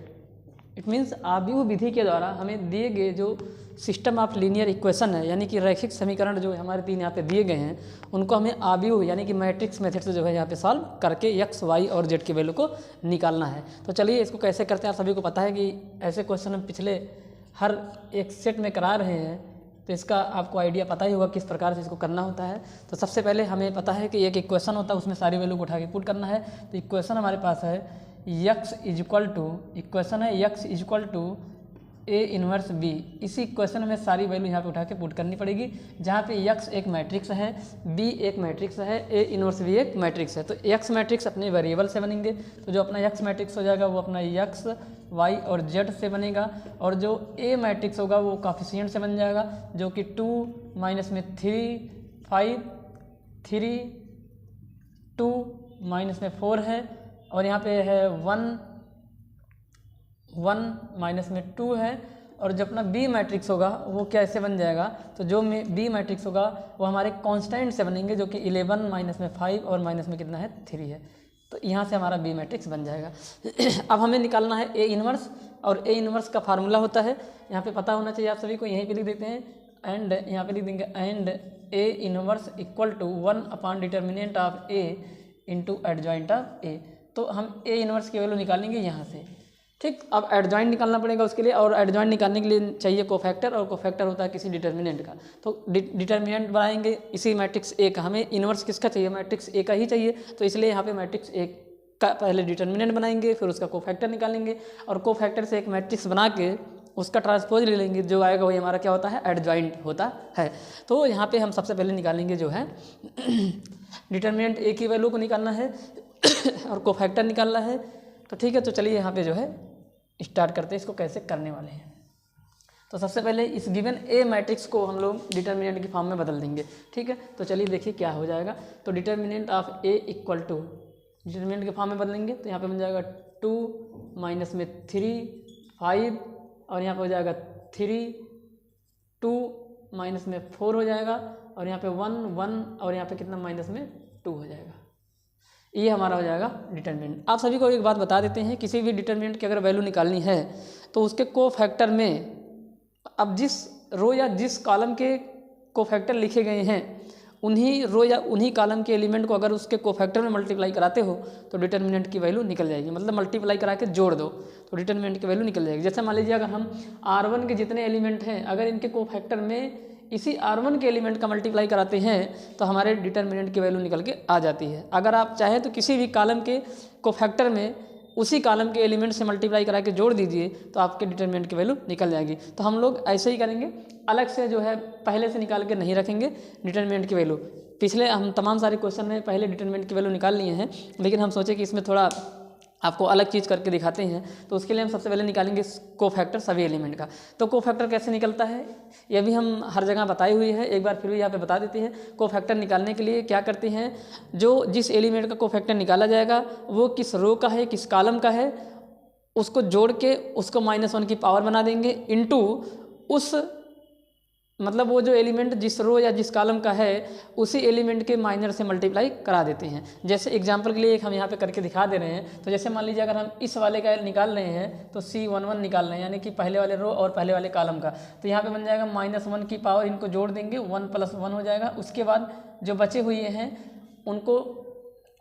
[SPEAKER 1] It means आव्यूह विधि के द्वारा हमें दिए गए जो सिस्टम ऑफ लीनियर इक्वेशन है, यानी कि रैखिक समीकरण जो हमारे 3 यहाँ पे दिए गए हैं, उनको हमें आव्यूह यानी कि मैट्रिक्स मेथड से जो है यहाँ पे सॉल्व करके x, y और z की वैल्यू को निकालना है। तो चलिए इसको कैसे करते हैं, आप सभी को पता है कि ऐसे क्वेश्चन हम पिछले हर एक सेट में करा रहे हैं, तो इसका आपको आइडिया पता ही होगा किस प्रकार से इसको करना होता है। तो सबसे पहले हमें पता है कि एक इक्वेशन होता है, उसमें सारी वैल्यू को उठा के पुट करना है। तो इक्वेशन हमारे पास है x equal to A inverse B. इसी इक्वेशन में सारी वैल्यू यहाँ पे उठा के पुट करनी पड़ेगी, जहाँ पे x एक मैट्रिक्स है, b एक मैट्रिक्स है, ए इन्वर्स बी एक मैट्रिक्स है। तो x मैट्रिक्स अपने वेरिएबल से बनेंगे, तो जो अपना x मैट्रिक्स हो जाएगा वो अपना x, y और z से बनेगा, और जो a मैट्रिक्स होगा वो कोफिशिएंट से बन जाएगा, जो कि 2 माइनस में 3 5 3 2 माइनस में 4 है, और यहाँ पे है 1 माइनस में 2 है, और जो अपना बी मैट्रिक्स होगा वो कैसे बन जाएगा, तो जो बी मैट्रिक्स होगा वो हमारे कांस्टेंट से बनेंगे, जो कि 11 माइनस में 5 और माइनस में कितना है 3 है। तो यहाँ से हमारा बी मैट्रिक्स बन जाएगा। अब हमें निकालना है ए इन्वर्स, और ए इन्वर्स का फार्मूला होता है, यहाँ पे पता होना चाहिए आप सभी को, यहीं पे लिख देते हैं एंड, यहाँ पे लिख देंगे and A inverse equal to 1 upon determinant of A into adjoint of A. तो हम ए इनवर्स की वैल्यू निकालेंगे यहाँ से, ठीक। अब एडजॉइंट निकालना पड़ेगा उसके लिए, और एडजॉइंट निकालने के लिए चाहिए कोफैक्टर, और कोफैक्टर होता है किसी डिटर्मिनेंट का। तो डिटर्मिनेंट बनाएंगे इसी मैट्रिक्स ए का। हमें इनवर्स किसका चाहिए? मैट्रिक्स ए का ही चाहिए। तो इसलिए यहाँ पे मैट्रिक्स ए का पहले डिटर्मिनेंट बनाएंगे, फिर उसका कोफैक्टर निकालेंगे, और कोफैक्टर से एक मैट्रिक्स बना के उसका ट्रांसपोज ले लेंगे, जो आएगा वही हमारा क्या होता है? एडजॉइंट होता है। तो यहाँ पे हम सबसे पहले निकालेंगे जो है डिटर्मिनेंट ए की वैल्यू को निकालना है और कोफैक्टर निकालना है। तो ठीक है, तो चलिए यहाँ पे जो है स्टार्ट करते हैं इसको कैसे करने वाले हैं। तो सबसे पहले इस गिवन ए मैट्रिक्स को हम लोग डिटर्मिनेंट की फॉर्म में बदल देंगे, ठीक है। तो चलिए देखिए क्या हो जाएगा। तो determinant of A equal to determinant के फॉर्म में बदलेंगे तो यहाँ पे बन जाएगा 2 माइनस में 3 5, और यहाँ पे हो जाएगा 3 2 माइनस में 4 हो जाएगा, और यहाँ पे 1 1, और यहाँ पे कितना माइनस में 2 हो जाएगा। ये हमारा हो जाएगा डिटर्मिनेंट। आप सभी को एक बात बता देते हैं, किसी भी डिटर्मिनेंट की अगर वैल्यू निकालनी है तो उसके कोफैक्टर में, अब जिस रो या जिस कॉलम के कोफैक्टर लिखे गए हैं उन्हीं रो या उन्हीं कॉलम के एलिमेंट को अगर उसके कोफैक्टर में मल्टीप्लाई कराते हो तो डिटर्मिनेंट की वैल्यू निकल जाएगी। मतलब मल्टीप्लाई करा के जोड़ दो तो डिटर्मिनेंट की वैल्यू निकल जाएगी। जैसे मान लीजिए अगर हम R1 के जितने एलिमेंट हैं अगर इनके कोफैक्टर में इसी R1 के एलिमेंट का मल्टीप्लाई कराते हैं तो हमारे डिटर्मिनेंट की वैल्यू निकल के आ जाती है। अगर आप चाहें तो किसी भी कॉलम के कोफैक्टर में उसी कॉलम के एलिमेंट से मल्टीप्लाई करा के जोड़ दीजिए तो आपके डिटर्मिनेंट की वैल्यू निकल जाएगी। तो हम लोग ऐसे ही करेंगे, अलग से जो है पहले से निकाल के नहीं रखेंगे डिटर्मिनेंट की वैल्यू। पिछले हम तमाम सारे क्वेश्चन में पहले डिटर्मिनेंट की वैल्यू निकाल लिए हैं, लेकिन हम सोचे कि इसमें थोड़ा आपको अलग चीज़ करके दिखाते हैं। तो उसके लिए हम सबसे पहले निकालेंगे कोफैक्टर सभी एलिमेंट का। तो कोफैक्टर कैसे निकलता है ये भी हम हर जगह बताई हुई है, एक बार फिर भी यहाँ पे बता देते हैं। कोफैक्टर निकालने के लिए क्या करते हैं, जो जिस एलिमेंट का कोफैक्टर निकाला जाएगा वो किस रो का है किस कॉलम का है उसको जोड़ के उसको -1 की पावर बना देंगे इनटू उस, मतलब वो जो एलिमेंट जिस रो या जिस कॉलम का है उसी एलिमेंट के माइनर से मल्टीप्लाई करा देते हैं। जैसे एग्जांपल के लिए एक हम यहाँ पे करके दिखा दे रहे हैं। तो जैसे मान लीजिए अगर हम इस वाले का निकाल रहे हैं तो C11 निकाल रहे हैं, यानी कि पहले वाले रो और पहले वाले कॉलम का। तो यहाँ पे बन जाएगा -1 की पावर, इनको जोड़ देंगे 1 + 1 हो जाएगा। उसके बाद जो बचे हुए हैं उनको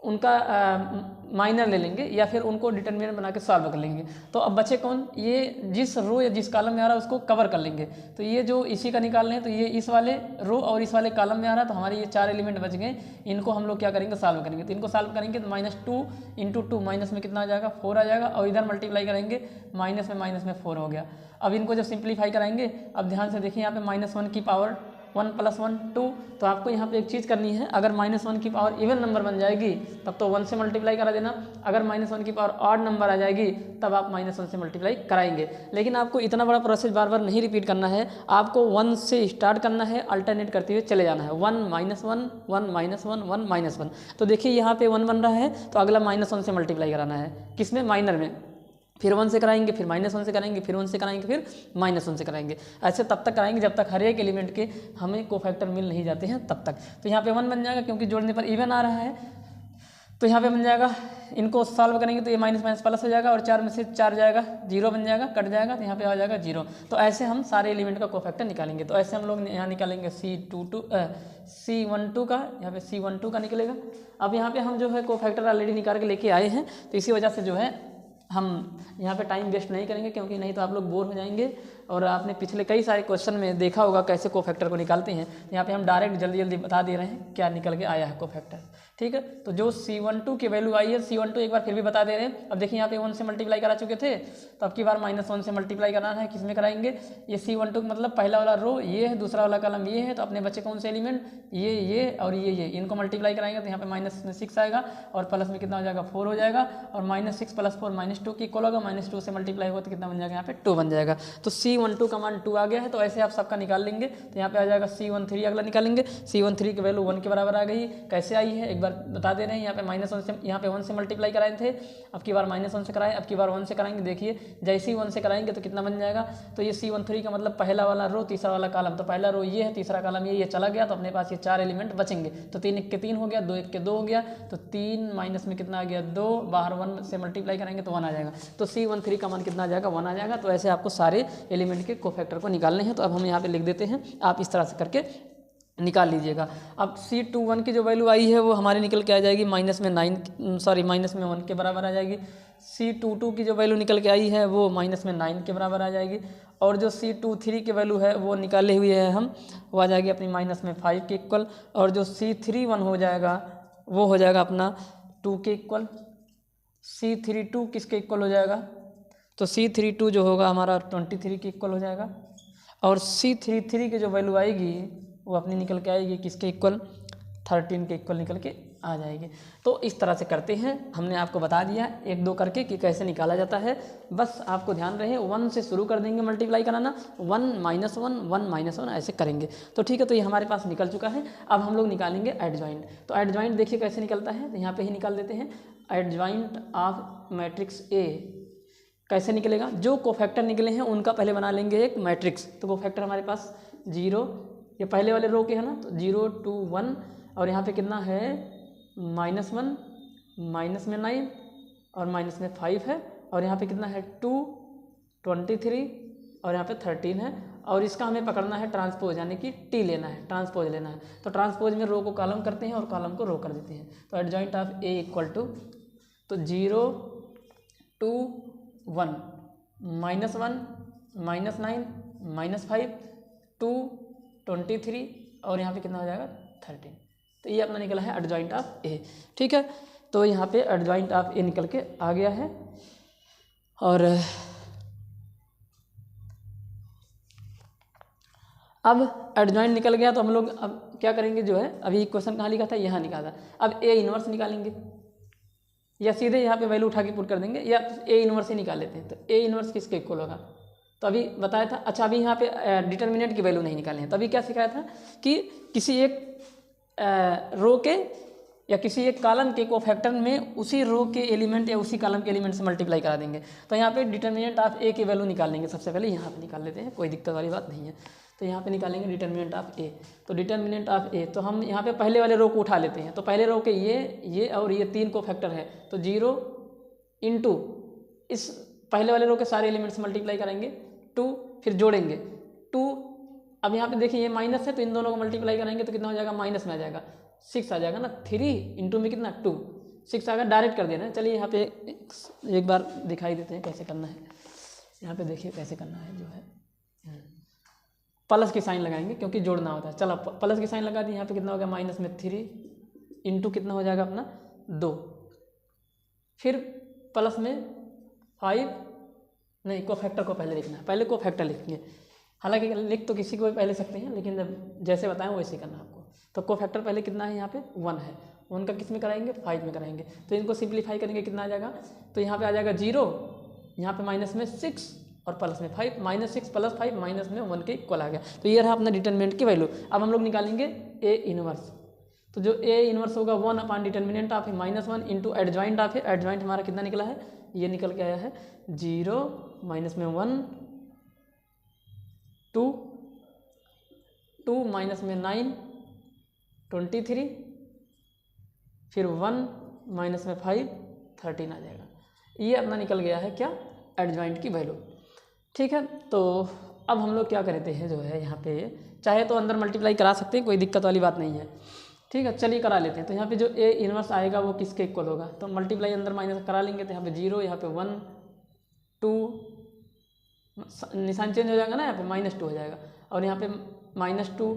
[SPEAKER 1] उनका माइनर ले लेंगे या फिर उनको डिटर्मिनेंट बना के सॉल्व कर लेंगे। तो अब बचे कौन, ये जिस रो या जिस कॉलम में आ रहा है उसको कवर कर लेंगे। तो ये जो इसी का निकाल रहे हैं तो ये इस वाले रो और इस वाले कॉलम में आ रहा है, तो हमारे ये 4 एलिमेंट बच गए। इनको हम लोग क्या करेंगे, सॉल्व करेंगे। तो इनको सॉल्व करेंगे तो -2 × 2 माइनस में कितना आ जाएगा 4 आ जाएगा, और इधर मल्टीप्लाई करेंगे माइनस में 4 हो गया। अब इनको जब सिंप्लीफाई कराएंगे, अब ध्यान से देखिए यहाँ पे -1 की पावर 1 + 1 2। तो आपको यहाँ पे एक चीज़ करनी है, अगर -1 की पावर इवन नंबर बन जाएगी तब तो 1 से मल्टीप्लाई करा देना, अगर -1 की पावर ऑड नंबर आ जाएगी तब आप -1 से मल्टीप्लाई कराएंगे। लेकिन आपको इतना बड़ा प्रोसेस बार बार नहीं रिपीट करना है, आपको 1 से स्टार्ट करना है, अल्टरनेट करते हुए चले जाना है। 1 -1 1 -1 1 -1। तो देखिए यहाँ पे 1 बन रहा है तो अगला -1 से मल्टीप्लाई कराना है, किसमें, माइनर में। फिर 1 से कराएंगे, फिर -1 से कराएंगे, फिर 1 से कराएंगे, फिर -1 से कराएंगे। ऐसे तब तक कराएंगे जब तक हर एक एलिमेंट के हमें कोफैक्टर मिल नहीं जाते हैं तब तक। तो यहाँ पे 1 बन जाएगा क्योंकि जोड़ने पर इवन आ रहा है। तो यहाँ पे बन जाएगा, इनको सॉल्व करेंगे तो ये माइनस प्लस हो जाएगा और 4 में से 4 जाएगा 0 बन जाएगा, कट जाएगा, तो यहाँ पे आ जाएगा 0। तो ऐसे हम सारे एलिमेंट का कोफैक्टर निकालेंगे। तो ऐसे हम लोग यहाँ निकालेंगे C12 का, यहाँ पे C12 का निकलेगा। अब यहाँ पे हम जो है कोफैक्टर ऑलरेडी निकाल के लेके आए हैं, तो इसी वजह से जो है हम यहाँ पे टाइम वेस्ट नहीं करेंगे, क्योंकि नहीं तो आप लोग बोर हो जाएंगे। और आपने पिछले कई सारे क्वेश्चन में देखा होगा कैसे कोफैक्टर को निकालते हैं। यहाँ पे हम डायरेक्ट जल्दी जल्दी बता दे रहे हैं क्या निकल के आया है कोफैक्टर, ठीक है। तो जो C12 की वैल्यू आई है, C12 एक बार फिर भी बता दे रहे हैं। अब देखिए यहाँ पे 1 से मल्टीप्लाई करा चुके थे, तो अब की बार -1 से मल्टीप्लाई कराना है। किस में कराएंगे, ये C12 मतलब पहला वाला रो ये है, दूसरा वाला कॉलम ये है, तो अपने बच्चे कौन से एलिमेंट, ये और ये, इनको मल्टीप्लाई कराएंगे तो यहाँ पे -6 आएगा और प्लस में कितना हो जाएगा 4 हो जाएगा, और -6 + 4 -2 की इक्वल होगा। -2 से मल्टीप्लाई होगा तो कितना बन जाएगा, यहाँ पे 2 बन जाएगा। तो C12 का मान 2 आ गया है। तो ऐसे आप सबका निकाल लेंगे। तो यहाँ पे आ जाएगा C13 अगला निकालेंगे। C13 की वैल्यू 1 के बराबर आ गई। कैसे आई है एक बार बता दे रहे हैं। यहाँ पे -1 से, यहाँ पे 1 से मल्टीप्लाई कराए थे, अब की बार -1 से कराएं, अब की बार 1 से कराएंगे। देखिए जैसे ही 1 से कराएंगे तो कितना बन जाएगा, तो ये C13 का मतलब पहला वाला रो तीसरा वाला कॉलम, तो पहला रो ये है, तीसरा कॉलम ये चला गया, तो अपने पास ये 4 एलिमेंट बचेंगे। तो 3 1 के 3 हो गया, 2 1 के 2 हो गया, तो 3 माइनस में कितना आ गया 2, बाहर 1 से मल्टीप्लाई करेंगे तो 1 आ जाएगा। तो C13 का मान कितना आ जाएगा, 1 आ जाएगा। तो ऐसे आपको सारे एलिमेंट के कोफैक्टर को निकालने हैं। तो अब हम यहाँ पे लिख देते हैं, आप इस तरह से करके निकाल लीजिएगा। अब C21 की जो वैल्यू आई है वो हमारी निकल के आ जाएगी माइनस में 1 के बराबर आ जाएगी। C22 की जो वैल्यू निकल के आई है वो माइनस में 9 के बराबर आ जाएगी। और जो C23 की वैल्यू है वो निकाले हुए हैं हम, वो आ जाएगी अपनी माइनस में 5 के इक्वल। और जो C31 हो जाएगा वो हो जाएगा अपना 2 के इक्वल। C32 किसके इक्वल हो जाएगा, तो C32 जो होगा हमारा 23 के इक्वल हो जाएगा। और C33 की जो वैल्यू आएगी वो अपनी निकल के आएगी किसके इक्वल, 13 के इक्वल निकल के आ जाएगी। तो इस तरह से करते हैं, हमने आपको बता दिया एक दो करके कि कैसे निकाला जाता है। बस आपको ध्यान रहे 1 से शुरू कर देंगे मल्टीप्लाई कराना, 1 -1 1 -1 ऐसे करेंगे तो ठीक है। तो ये हमारे पास निकल चुका है। अब हम लोग निकालेंगे एडजॉइंट। तो एडजॉइंट देखिए कैसे निकलता है, तो यहाँ पे ही निकाल देते हैं। एडजॉइंट ऑफ मैट्रिक्स ए कैसे निकलेगा, जो कोफैक्टर निकले हैं उनका पहले बना लेंगे एक मैट्रिक्स। तो कोफैक्टर हमारे पास 0, ये पहले वाले रो के है ना, तो 0 2 1 और यहाँ पे कितना है -1 माइनस में 9 और माइनस में 5 है। और यहाँ पे कितना है 2 23 और यहाँ पे 13 है। और इसका हमें पकड़ना है ट्रांसपोज, यानी कि टी लेना है, ट्रांसपोज लेना है। तो ट्रांसपोज में रो को कॉलम करते हैं और कॉलम को रो कर देते हैं। तो adjoint of A equal to, तो 0 2 1 -1 -9 -5 2 23 और यहाँ पे कितना हो जाएगा 13। तो ये अपना निकला है एडजॉइंट ऑफ ए। ठीक है, तो यहाँ पे एडजॉइंट ऑफ ए निकल के आ गया है। और अब एडजॉइंट निकल गया तो हम लोग अब क्या करेंगे, जो है अभी क्वेश्चन कहाँ लिखा था, यहाँ निकाला। अब ए इनवर्स निकालेंगे, या सीधे यहाँ पे वैल्यू उठा के पुट कर देंगे, या ए इनवर्स ही निकाल लेते हैं। तो ए इनवर्स किसके इक्वल होगा, तो अभी बताया था। अच्छा, अभी यहाँ पे डिटर्मिनेंट की वैल्यू नहीं निकालनी है। तो अभी क्या सिखाया था कि किसी एक रो के या किसी एक कॉलम के कोफैक्टर में उसी रो के एलिमेंट या उसी कॉलम के एलिमेंट से मल्टीप्लाई करा देंगे। तो यहाँ पे डिटर्मिनेंट ऑफ ए की वैल्यू निकालेंगे। सबसे पहले यहाँ पे निकाल लेते हैं, कोई दिक्कत वाली बात नहीं है। तो यहाँ पे निकालेंगे डिटर्मिनेंट ऑफ ए। तो डिटर्मिनेंट ऑफ ए, तो हम यहाँ पे पहले वाले रो को उठा लेते हैं। तो पहले रो के ये और ये 3 कोफैक्टर है, तो 0 इंटू इस पहले वाले रो के सारे एलिमेंट्स मल्टीप्लाई करेंगे 2, फिर जोड़ेंगे 2। अब यहाँ पे देखिए ये माइनस है, तो इन दोनों को मल्टीप्लाई करेंगे तो कितना हो जाएगा, माइनस में आ जाएगा 6 आ जाएगा ना। 3 इंटू में कितना 2, 6 आ गया, डायरेक्ट कर देना है। चलिए यहाँ पे एक बार दिखाई देते हैं कैसे करना है। यहाँ पे देखिए कैसे करना है, जो है प्लस की साइन लगाएंगे क्योंकि जोड़ना होता है। चलो प्लस की साइन लगा दी। यहाँ पे कितना हो गया माइनस में 3 इंटू कितना हो जाएगा अपना 2, फिर प्लस में 5, नहीं कोफैक्टर को पहले लिखना है, पहले कोफैक्टर लिखेंगे। हालांकि लिख तो किसी को भी पहले सकते हैं, लेकिन जब जैसे बताएं वैसे करना आपको। तो कोफैक्टर पहले कितना है, यहाँ पे 1 है, 1 का किस में कराएंगे 5 में कराएंगे। तो इनको सिंप्लीफाई करेंगे, कितना आ जाएगा, तो यहाँ पे आ जाएगा 0, यहाँ पे माइनस में 6 और प्लस में 5, -6 + 5 माइनस में 1 के इक्वल आ गया। तो ये रहा अपना डिटर्मिनेंट की वैल्यू। अब हम लोग निकालेंगे ए इनवर्स। तो जो ए इनवर्स होगा 1 upon determinant of -1 into adjoint of है। एडजॉइंट हमारा कितना निकला है, ये निकल के आया है 0 माइनस में 1 2 2 माइनस में 9 23 फिर 1 माइनस में 5 13 आ जाएगा। ये अपना निकल गया है क्या, एडजॉइंट की वैल्यू। ठीक है, तो अब हम लोग क्या करते हैं, जो है यहाँ पे चाहे तो अंदर मल्टीप्लाई करा सकते हैं, कोई दिक्कत वाली बात नहीं है। ठीक है, चलिए करा लेते हैं। तो यहाँ पे जो ए इनवर्स आएगा वो किसके इक्वल होगा, तो मल्टीप्लाई अंदर माइनस करा लेंगे। तो यहाँ पे 0, यहाँ पे 1 2, निशान चेंज हो जाएगा ना, यहाँ पे -2 हो जाएगा। और यहाँ पे -2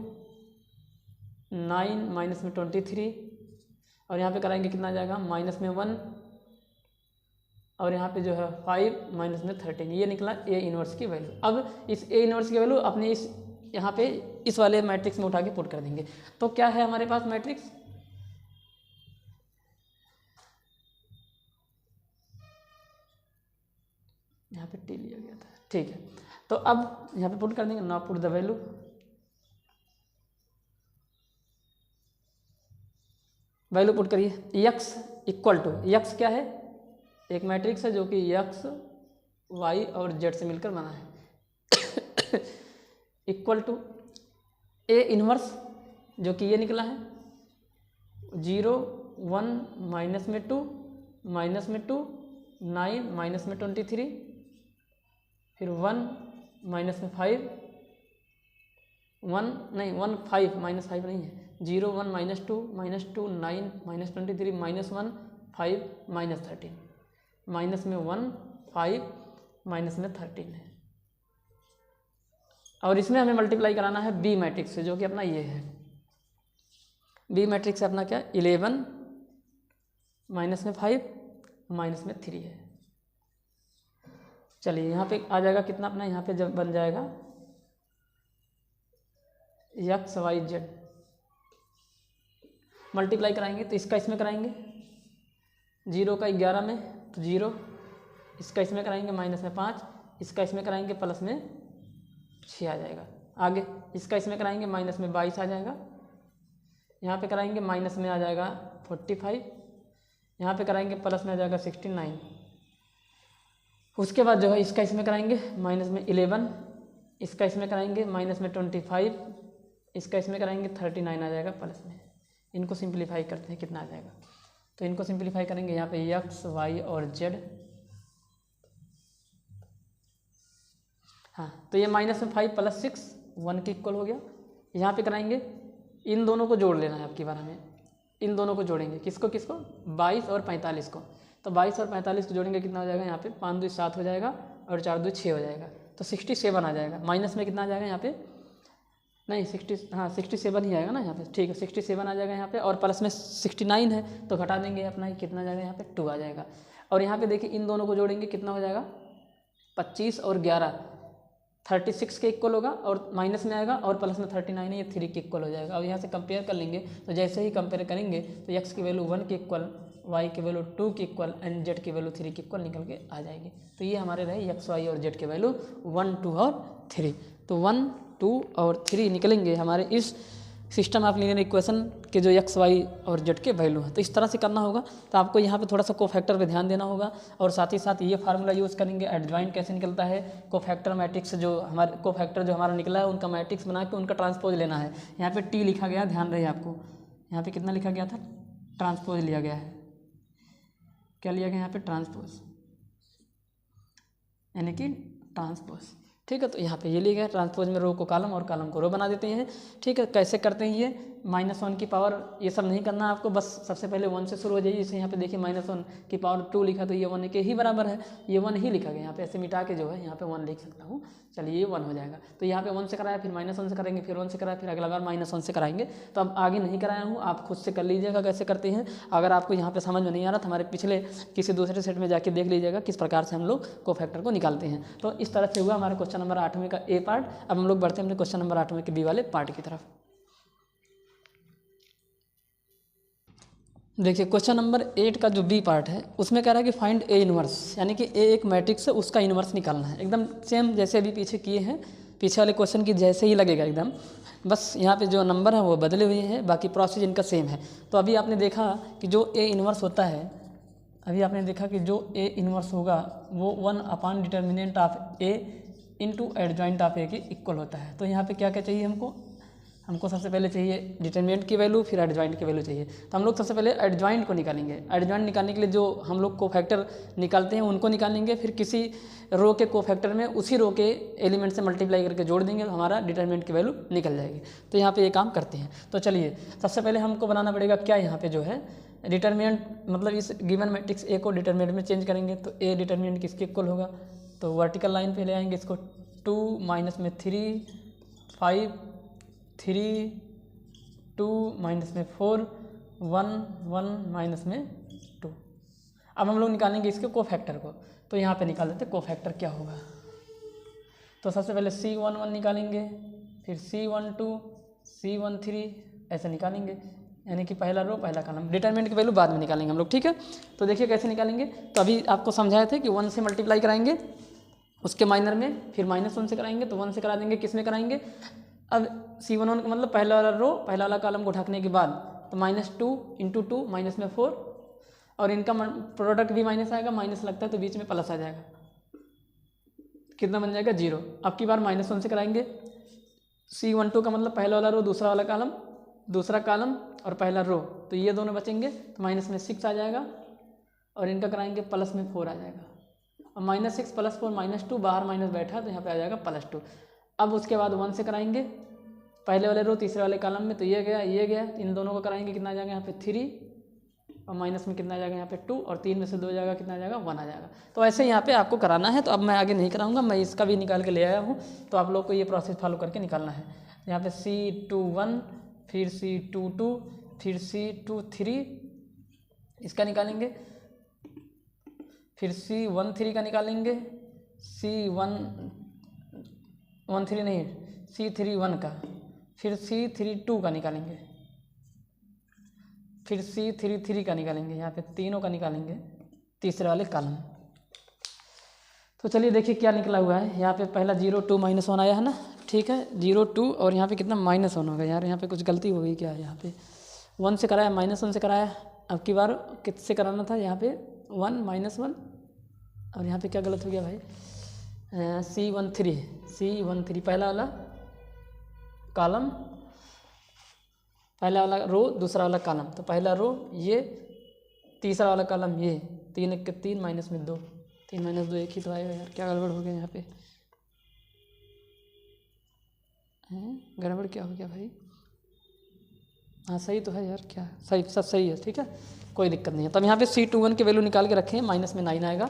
[SPEAKER 1] 9 माइनस में 23 और यहाँ पे कराएंगे कितना आ जाएगा, माइनस में 1 और यहाँ पे जो है 5 माइनस में 13। ये निकला ए इनवर्स की वैल्यू। अब इस ए इनवर्स की वैल्यू अपने इस यहाँ पे इस वाले मैट्रिक्स में उठा के पुट कर देंगे। तो क्या है हमारे पास मैट्रिक्स, यहाँ पे टी लिया गया था। ठीक है, तो अब यहाँ पे पुट कर देंगे, now put the value. Value put करिए, x इक्वल टू, x क्या है, एक मैट्रिक्स है जो कि x y और z से मिलकर बना है इक्वल टू ए इनवर्स जो कि ये निकला है 0 1 माइनस में 2 माइनस में 2 9 माइनस में 23 फिर 1 माइनस में 5 1 नहीं 1 5 -5 नहीं है, 0 1 -2 9 -23 -1 5 -13, माइनस में 1 5 माइनस में 13 है। और इसमें हमें मल्टीप्लाई कराना है बी मैट्रिक्स से, जो कि अपना ये है। बी मैट्रिक्स से अपना क्या 11 माइनस में 5 माइनस में 3 है। चलिए यहाँ पे आ जाएगा कितना अपना, यहाँ पे जब बन जाएगा XYZ। मल्टीप्लाई कराएंगे तो इसका इसमें कराएंगे, 0 का 11 में तो 0, इसका इसमें कराएंगे माइनस में 5, इसका इसमें कराएंगे प्लस में 6 आ जाएगा। आगे इसका इसमें कराएंगे माइनस में 22 आ जाएगा, यहाँ पे कराएंगे माइनस में आ जाएगा 45, यहाँ पे कराएंगे प्लस में आ जाएगा 69। उसके बाद जो है इसका इसमें कराएंगे माइनस में 11, इसका इसमें कराएंगे माइनस में 25, इसका इसमें कराएंगे 39 आ जाएगा प्लस में। इनको सिंप्लीफाई करते हैं कितना आ जाएगा, तो इनको सिंप्लीफाई करेंगे यहाँ पे x y और z। हाँ तो ये माइनस में 5 + 6 1 के इक्वल हो गया। यहाँ पे कराएंगे, इन दोनों को जोड़ लेना है आपकी बार, हमें इन दोनों को जोड़ेंगे, किसको किसको 22 और 45 को। तो 22 और 45 को जोड़ेंगे कितना हो जाएगा, यहाँ पे 5 2 7 हो जाएगा और 4 2 6 हो जाएगा, तो 67 आ जाएगा। माइनस में कितना आ जाएगा यहाँ पे, नहीं 67 ही आएगा ना यहाँ पे, ठीक है 67 आ जाएगा यहाँ पे, और प्लस में 69 है तो घटा देंगे अपना, कितना आ जाएगा यहाँ पे 2 आ जाएगा। और यहाँ पे देखिए इन दोनों को जोड़ेंगे कितना हो जाएगा 25 और 11 36 के इक्वल होगा, और माइनस में आएगा और प्लस में 39 है, ये 3 के इक्वल हो जाएगा। अब यहाँ से कंपेयर कर लेंगे, तो जैसे ही कंपेयर करेंगे तो x की वैल्यू 1 के इक्वल, y की वैल्यू 2 के इक्वल एंड z की वैल्यू 3 के इक्वल निकल के आ जाएगी। तो ये हमारे रहे x y और z के वैल्यू 1 2 और 3। तो 1 2 और 3 निकलेंगे हमारे इस सिस्टम ऑफ लीनियर इक्वेशन के जो x y और z के वैल्यू हैं। तो इस तरह से करना होगा। तो आपको यहाँ पे थोड़ा सा कोफैक्टर पे ध्यान देना होगा, और साथ ही साथ ये फार्मूला यूज़ करेंगे एडजॉइंट कैसे निकलता है, कोफैक्टर मैट्रिक्स जो हमारा निकला है उनका मैट्रिक्स बना के उनका ट्रांसपोज लेना है। यहाँ पे टी लिखा गया, ध्यान रहे आपको, यहाँ पे कितना लिखा गया था, ट्रांसपोज लिया गया है। क्या लिया गया यहाँ पे, ट्रांसपोज, यानी कि ट्रांसपोज, ठीक है। तो यहाँ पे ये लिया गया ट्रांसपोज में रो को कॉलम और कॉलम को रो बना देते हैं, ठीक है। कैसे करते हैं ये, -1 की पावर, ये सब नहीं करना आपको, बस सबसे पहले 1 से शुरू हो जाइए। जैसे यहाँ पे देखिए -1 की पावर 2 लिखा, तो ये 1 के ही बराबर है, ये 1 ही लिखा गया। यहाँ पे ऐसे मिटा के जो है यहाँ पे 1 लिख सकता हूँ, चलिए ये 1 हो जाएगा। तो यहाँ पे 1 से कराया, फिर -1 से करेंगे, फिर 1 से कराया, फिर अगला बार -1 से कराएंगे। तो अब आगे नहीं कराया हूँ, आप खुद से कर लीजिएगा कैसे करते हैं। अगर आपको यहाँ पे समझ में नहीं आ रहा तो हमारे पिछले किसी दूसरे सेट में जाके देख लीजिएगा किस प्रकार से हम लोग कोफैक्टर को निकालते हैं। तो इस तरह से हुआ हमारा क्वेश्चन नंबर 8वें का ए पार्ट। अब हम लोग बढ़ते हैं अपने क्वेश्चन नंबर 8वें के बी वाले पार्ट की तरफ। देखिए क्वेश्चन नंबर 8 का जो बी पार्ट है उसमें कह रहा है कि फाइंड ए इनवर्स, यानी कि ए एक मैट्रिक्स है उसका इनवर्स निकालना है। एकदम सेम जैसे अभी पीछे किए हैं, पीछे वाले क्वेश्चन की जैसे ही लगेगा एकदम, बस यहाँ पे जो नंबर है वो बदले हुए हैं, बाकी प्रोसेस इनका सेम है। तो अभी आपने देखा कि जो ए इनवर्स होता है, अभी आपने देखा कि जो ए इनवर्स होगा वो 1 determinant of A into adjoint of A के इक्वल होता है। तो यहाँ पे क्या क्या चाहिए हमको सबसे पहले चाहिए डिटरमिनेंट की वैल्यू, फिर एडजॉइंट की वैल्यू चाहिए। तो हम लोग सबसे पहले एडजॉइंट को निकालेंगे। एडजॉइंट निकालने के लिए जो हम लोग कोफैक्टर निकालते हैं उनको निकालेंगे, फिर किसी रो के कोफैक्टर में उसी रो के एलिमेंट से मल्टीप्लाई करके जोड़ देंगे, तो हमारा डिटरमिनेंट की वैल्यू निकल जाएगी। तो यहाँ पे ये काम करते हैं। तो चलिए सबसे पहले हमको बनाना पड़ेगा क्या, यहाँ पे जो है डिटरमिनेंट, मतलब इस गिवन मैट्रिक्स ए को डिटरमिनेंट में चेंज करेंगे। तो ए डिटरमिनेंट किसके इक्वल होगा, तो वर्टिकल लाइन पे ले आएंगे इसको, 2 माइनस में 3 5 3 2 माइनस में 4 1 1 माइनस में 2। अब हम लोग निकालेंगे इसके कोफैक्टर को। तो यहाँ पे निकाल देते कोफैक्टर क्या होगा। तो सबसे पहले C11 निकालेंगे, फिर C12 C13 ऐसे निकालेंगे, यानी कि पहला रो पहला कॉलम। डिटरमिनेंट की वैल्यू बाद में निकालेंगे हम लोग, ठीक है। तो देखिए कैसे निकालेंगे। तो अभी आपको समझाए थे कि 1 से मल्टीप्लाई कराएंगे, उसके माइनर में, फिर -1 से कराएंगे, तो 1 से करा देंगे, किस में कराएंगे। अब C11 का मतलब पहला वाला रो पहला वाला कॉलम को ढकने के बाद, तो -2 × 2 माइनस में 4, और इनका प्रोडक्ट भी माइनस आएगा, माइनस लगता है तो बीच में प्लस आ जाएगा, कितना बन जाएगा 0। अब की बार -1 से कराएंगे। C12 का मतलब पहला वाला रो दूसरा वाला कॉलम, दूसरा कॉलम और पहला रो, तो ये दोनों बचेंगे, तो -6 आ जाएगा, और इनका कराएंगे प्लस में 4 आ जाएगा। और -6 + 4 -2, बाहर माइनस बैठा तो यहाँ पे आ जाएगा +2। अब उसके बाद 1 से कराएंगे, पहले वाले रो तीसरे वाले कॉलम में, तो ये गया, इन दोनों को कराएंगे, कितना आ जाएगा यहाँ पे 3 और माइनस में कितना आ जाएगा यहाँ पे 2 और 3 में से 2 जाएगा, कितना आ जाएगा 1 आ जाएगा। तो ऐसे यहाँ पे आपको कराना है। तो अब मैं आगे नहीं कराऊंगा, मैं इसका भी निकाल के ले आया हूँ, तो आप लोग को ये प्रोसेस फॉलो करके निकालना है। यहाँ पे C21 फिर C22 फिर C23 इसका निकालेंगे, फिर C13 का निकालेंगे, C13 नहीं C31 का, फिर C32 का निकालेंगे, फिर C33 का निकालेंगे, यहाँ पे तीनों का निकालेंगे तीसरे वाले कॉलम। तो चलिए देखिए क्या निकला हुआ है। यहाँ पे पहला 0 2 -1 आया है ना, ठीक है 0 2 और यहाँ पे कितना -1 होगा। यार यहाँ पे कुछ गलती हो गई क्या है, यहाँ पे 1 से कराया -1 से कराया, अब की बार किससे कराना था, यहाँ पे 1 -1 और यहाँ पे क्या गलत हो गया भाई, C13 पहला वाला कॉलम, पहला वाला रो दूसरा वाला कॉलम, तो पहला रो ये, तीसरा वाला कॉलम ये, 3 1 3 -2 3 -2 एक ही तो आएगा। यार क्या गड़बड़ हो गया यहाँ पे, गड़बड़ क्या हो गया भाई, हाँ सही तो है यार, क्या सही, सब सही है, ठीक है कोई दिक्कत नहीं है। तब यहाँ पे C21 की वैल्यू निकाल के रखें, माइनस में 9 आएगा।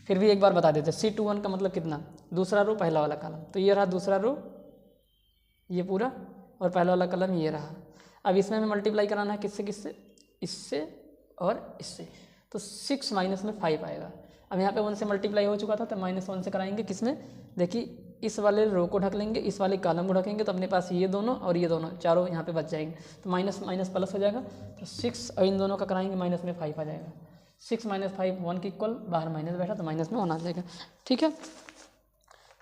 [SPEAKER 1] फिर भी एक बार बता देते, C21 का मतलब कितना, दूसरा रो पहला वाला कॉलम, तो ये रहा दूसरा रो ये पूरा, और पहला वाला कॉलम ये रहा। अब इसमें हमें मल्टीप्लाई कराना है, किससे किससे, इससे और इससे, तो 6 माइनस में 5 आएगा। अब यहाँ पे 1 से मल्टीप्लाई हो चुका था, तो -1 से कराएंगे, किसमें देखिए इस वाले रो को ढक लेंगे, इस वाले कॉलम को ढकेंगे, तो अपने पास ये दोनों और ये दोनों चारों यहाँ पे बच जाएंगे, तो माइनस माइनस प्लस हो जाएगा, तो 6 और इन दोनों का कराएंगे, माइनस में 5 आ जाएगा। 6 - 5 1 के इक्वल, बाहर माइनस बैठा तो माइनस में 1 आ जाएगा, ठीक है।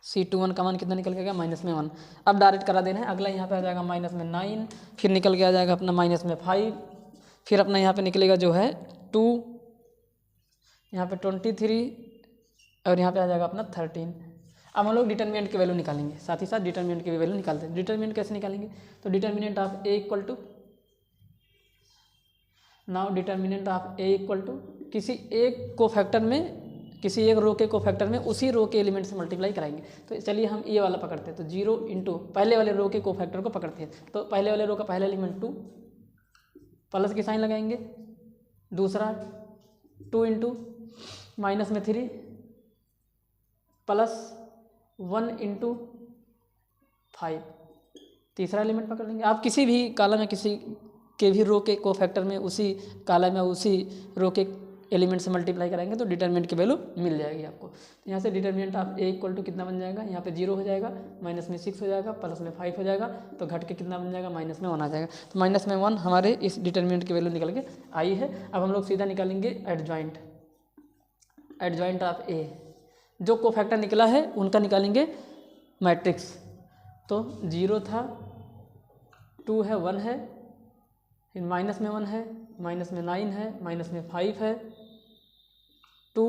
[SPEAKER 1] C21 का मान कितना निकल के गया, -1। अब डायरेक्ट करा देना है, अगला यहाँ पे आ जाएगा -9, फिर निकल के आ जाएगा अपना -5, फिर अपना यहाँ पे निकलेगा जो है 2, यहाँ पे 23 और यहाँ पे आ जाएगा अपना 13। अब हम लोग डिटर्मिनेंट की वैल्यू निकालेंगे, साथ ही साथ डिटर्मिनेंट की भी वैल्यू निकालते हैं। डिटर्मिनेंट कैसे निकालेंगे, तो determinant of A equal to, now determinant of A equal to, किसी एक को फैक्टर में, किसी एक रो के को फैक्टर में उसी रो के एलिमेंट से मल्टीप्लाई कराएंगे। तो चलिए हम ये वाला पकड़ते हैं, तो 0 इंटू पहले वाले रो के को फैक्टर को पकड़ते हैं, तो पहले वाले रो का पहला एलिमेंट 2, प्लस की साइन लगाएंगे, दूसरा 2 इंटू माइनस में 3 प्लस 1 इंटू 5, तीसरा एलिमेंट पकड़ लेंगे। आप किसी भी कॉलम में किसी के भी रो के को फैक्टर में उसी कॉलम में उसी रो के एलिमेंट से मल्टीप्लाई कराएंगे तो डिटर्मिनेंट की वैल्यू मिल जाएगी आपको। तो यहाँ से determinant of A equal to कितना बन जाएगा, यहाँ पे 0 हो जाएगा, माइनस में 6 हो जाएगा, प्लस में 5 हो जाएगा, तो घट के कितना बन जाएगा, माइनस में 1 आ जाएगा। तो माइनस में 1 हमारे इस डिटर्मिनेंट की वैल्यू निकल के आई है। अब हम लोग सीधा निकालेंगे एडजॉइंट ऑफ A, जो को फैक्टर निकला है उनका निकालेंगे मैट्रिक्स। तो 0 था, 2 है, 1 है, फिर माइनस में 1 है, माइनस में 9 है, माइनस में 5 है, 2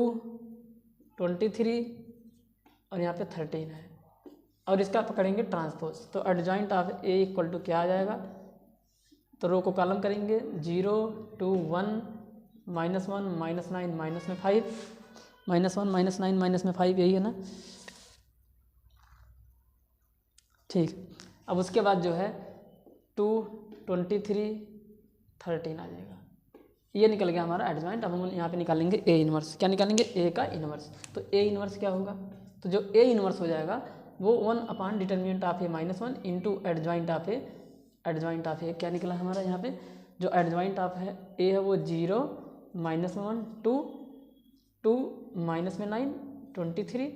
[SPEAKER 1] 23 और यहाँ पे 13 है, और इसका पकड़ेंगे ट्रांसपोज। तो adjoint of A equal to क्या आ जाएगा, तो रो को कॉलम करेंगे 0 2 1 -1 -9 माइनस में 5, -1 -9 माइनस में 5, यही है ना, ठीक। अब उसके बाद जो है 2 23 13 आ जाएगा, ये निकल गया हमारा एडजॉइंट। अब हम यहाँ पे निकालेंगे A इनवर्स, क्या निकालेंगे, A का इनवर्स। तो A इनवर्स क्या होगा, तो जो A इनवर्स हो जाएगा वो 1 determinant of A -1 into adjoint of A क्या निकला हमारा, यहाँ पे जो एडजॉइंट ऑफ है A है वो 0 -1 2 माइनस में 9 23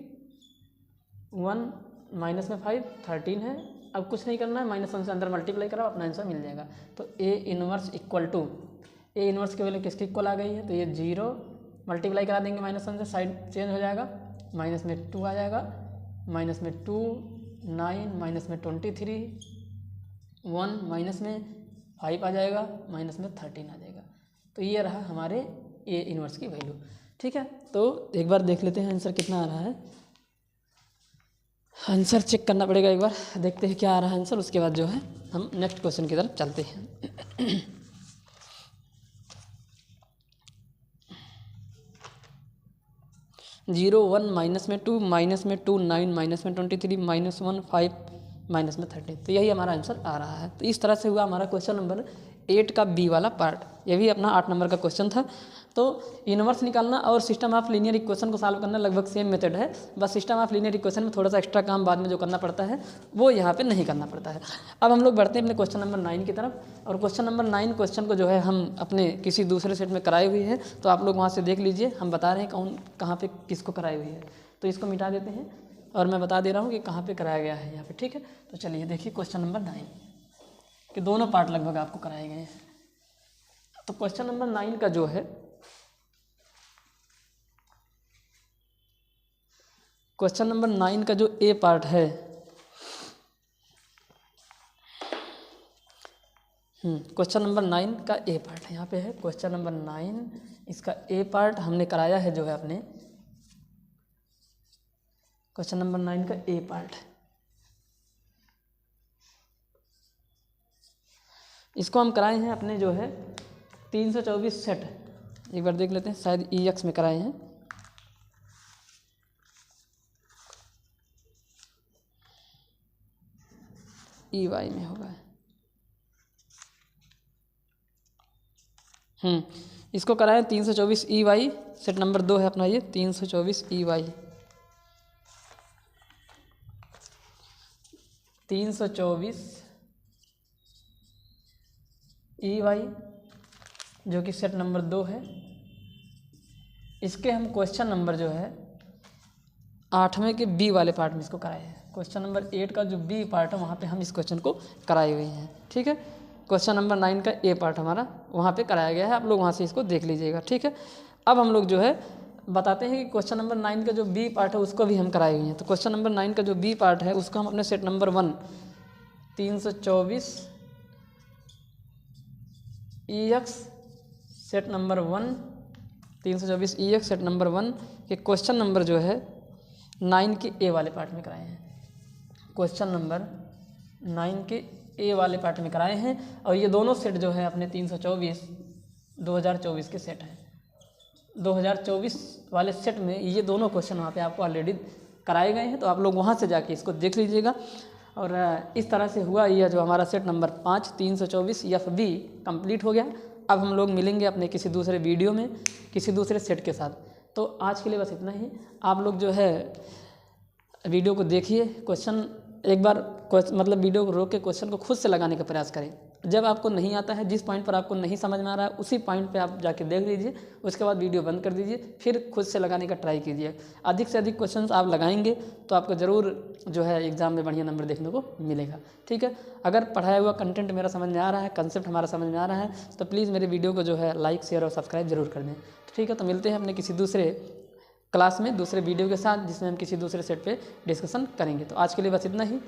[SPEAKER 1] 1 माइनस में 5 13 है। अब कुछ नहीं करना है, -1 से अंदर मल्टीप्लाई करो, अपना आंसर मिल जाएगा। तो A inverse equal to, A inverse की वैल्यू किसकी इक्वल आ गई है, तो ये 0 मल्टीप्लाई करा देंगे -1 से, साइड चेंज हो जाएगा, माइनस में 2 आ जाएगा, माइनस में 2 9 माइनस में 23 1 माइनस में 5 आ जाएगा, माइनस में 13 आ जाएगा। तो ये रहा हमारे A इनवर्स की वैल्यू, ठीक है। तो एक बार देख लेते हैं आंसर कितना आ रहा है, आंसर चेक करना पड़ेगा एक बार, देखते हैं क्या आ रहा है आंसर। उसके बाद जो है हम नेक्स्ट क्वेश्चन की तरफ चलते हैं। 0 1 -2 -2 9 -23 -1 5 माइनस में 30, तो यही हमारा आंसर आ रहा है। तो इस तरह से हुआ हमारा क्वेश्चन नंबर 8 का बी वाला पार्ट। ये भी अपना 8 नंबर का क्वेश्चन था। तो इन्वर्स निकालना और सिस्टम ऑफ लीनियर इक्वेशन को सॉल्व करना लगभग सेम मेथड है, बस सिस्टम ऑफ लीनियर इक्वेशन में थोड़ा सा एक्स्ट्रा काम बाद में जो करना पड़ता है वो यहाँ पे नहीं करना पड़ता है। अब हम लोग बढ़ते हैं अपने क्वेश्चन नंबर 9 की तरफ, और क्वेश्चन नंबर 9 क्वेश्चन को जो है हम अपने किसी दूसरे सेट में कराई हुई है, तो आप लोग वहाँ से देख लीजिए, हम बता रहे हैं कौन कहाँ पे किसको कराई हुई है। तो इसको मिटा देते हैं और मैं बता दे रहा हूँ कि कहाँ पे कराया गया है यहाँ पे, ठीक है। तो चलिए देखिए क्वेश्चन नंबर 9 के दोनों पार्ट लगभग आपको कराए गए हैं। तो क्वेश्चन नंबर 9 का जो है, क्वेश्चन नंबर 9 का जो ए पार्ट है, क्वेश्चन नंबर 9 का ए पार्ट है, यहाँ पे है क्वेश्चन नंबर 9, इसका ए पार्ट हमने कराया है जो है अपने क्वेश्चन नंबर 9 का ए पार्ट। इसको हम कराए हैं अपने जो है 324 सेट, एक बार देख लेते हैं, शायद EX में कराए हैं। EY में होगा। इसको कराएं 324 EY, सेट नंबर 2 है अपना ये 324 EY, 324 EY जो कि सेट नंबर 2 है। इसके हम क्वेश्चन नंबर जो है 8वें के बी वाले पार्ट में इसको कराए हैं। क्वेश्चन नंबर 8 का जो बी पार्ट है वहाँ पे हम इस क्वेश्चन को कराए हुए हैं, ठीक है। क्वेश्चन नंबर 9 का ए पार्ट हमारा वहाँ पे कराया गया है, आप लोग वहाँ से इसको देख लीजिएगा, ठीक है। अब हम लोग जो है बताते हैं कि क्वेश्चन नंबर 9 का जो बी पार्ट है उसको भी हम कराए हुए हैं। तो क्वेश्चन नंबर 9 का जो बी पार्ट है उसको हम अपने set number 1 324 EX set number 1 324 EX set number 1 के क्वेश्चन नंबर जो है 9 के ए वाले पार्ट में कराए हैं। क्वेश्चन नंबर 9 के ए वाले पार्ट में कराए हैं, और ये दोनों सेट जो है अपने 324 2024 के सेट हैं। 2024 वाले सेट में ये दोनों क्वेश्चन वहाँ पे आपको ऑलरेडी कराए गए हैं, तो आप लोग वहाँ से जाके इसको देख लीजिएगा। और इस तरह से हुआ यह जो हमारा सेट नंबर 5 324 FB कंप्लीट हो गया। अब हम लोग मिलेंगे अपने किसी दूसरे वीडियो में किसी दूसरे सेट के साथ। तो आज के लिए बस इतना ही। आप लोग जो है वीडियो को देखिए, क्वेश्चन एक बार मतलब वीडियो को रोक के क्वेश्चन को खुद से लगाने का प्रयास करें। जब आपको नहीं आता है, जिस पॉइंट पर आपको नहीं समझ में आ रहा है उसी पॉइंट पे आप जाके देख लीजिए, उसके बाद वीडियो बंद कर दीजिए, फिर खुद से लगाने का ट्राई कीजिए। अधिक से अधिक क्वेश्चंस आप लगाएंगे तो आपको ज़रूर जो है एग्ज़ाम में बढ़िया नंबर देखने को मिलेगा, ठीक है। अगर पढ़ाया हुआ कंटेंट मेरा समझ में आ रहा है, कंसेप्ट हमारा समझ में आ रहा है, तो प्लीज़ मेरे वीडियो को जो है लाइक शेयर और सब्सक्राइब जरूर कर दें, ठीक है। तो मिलते हैं अपने किसी दूसरे क्लास में दूसरे वीडियो के साथ, जिसमें हम किसी दूसरे सेट पे डिस्कशन करेंगे। तो आज के लिए बस इतना ही।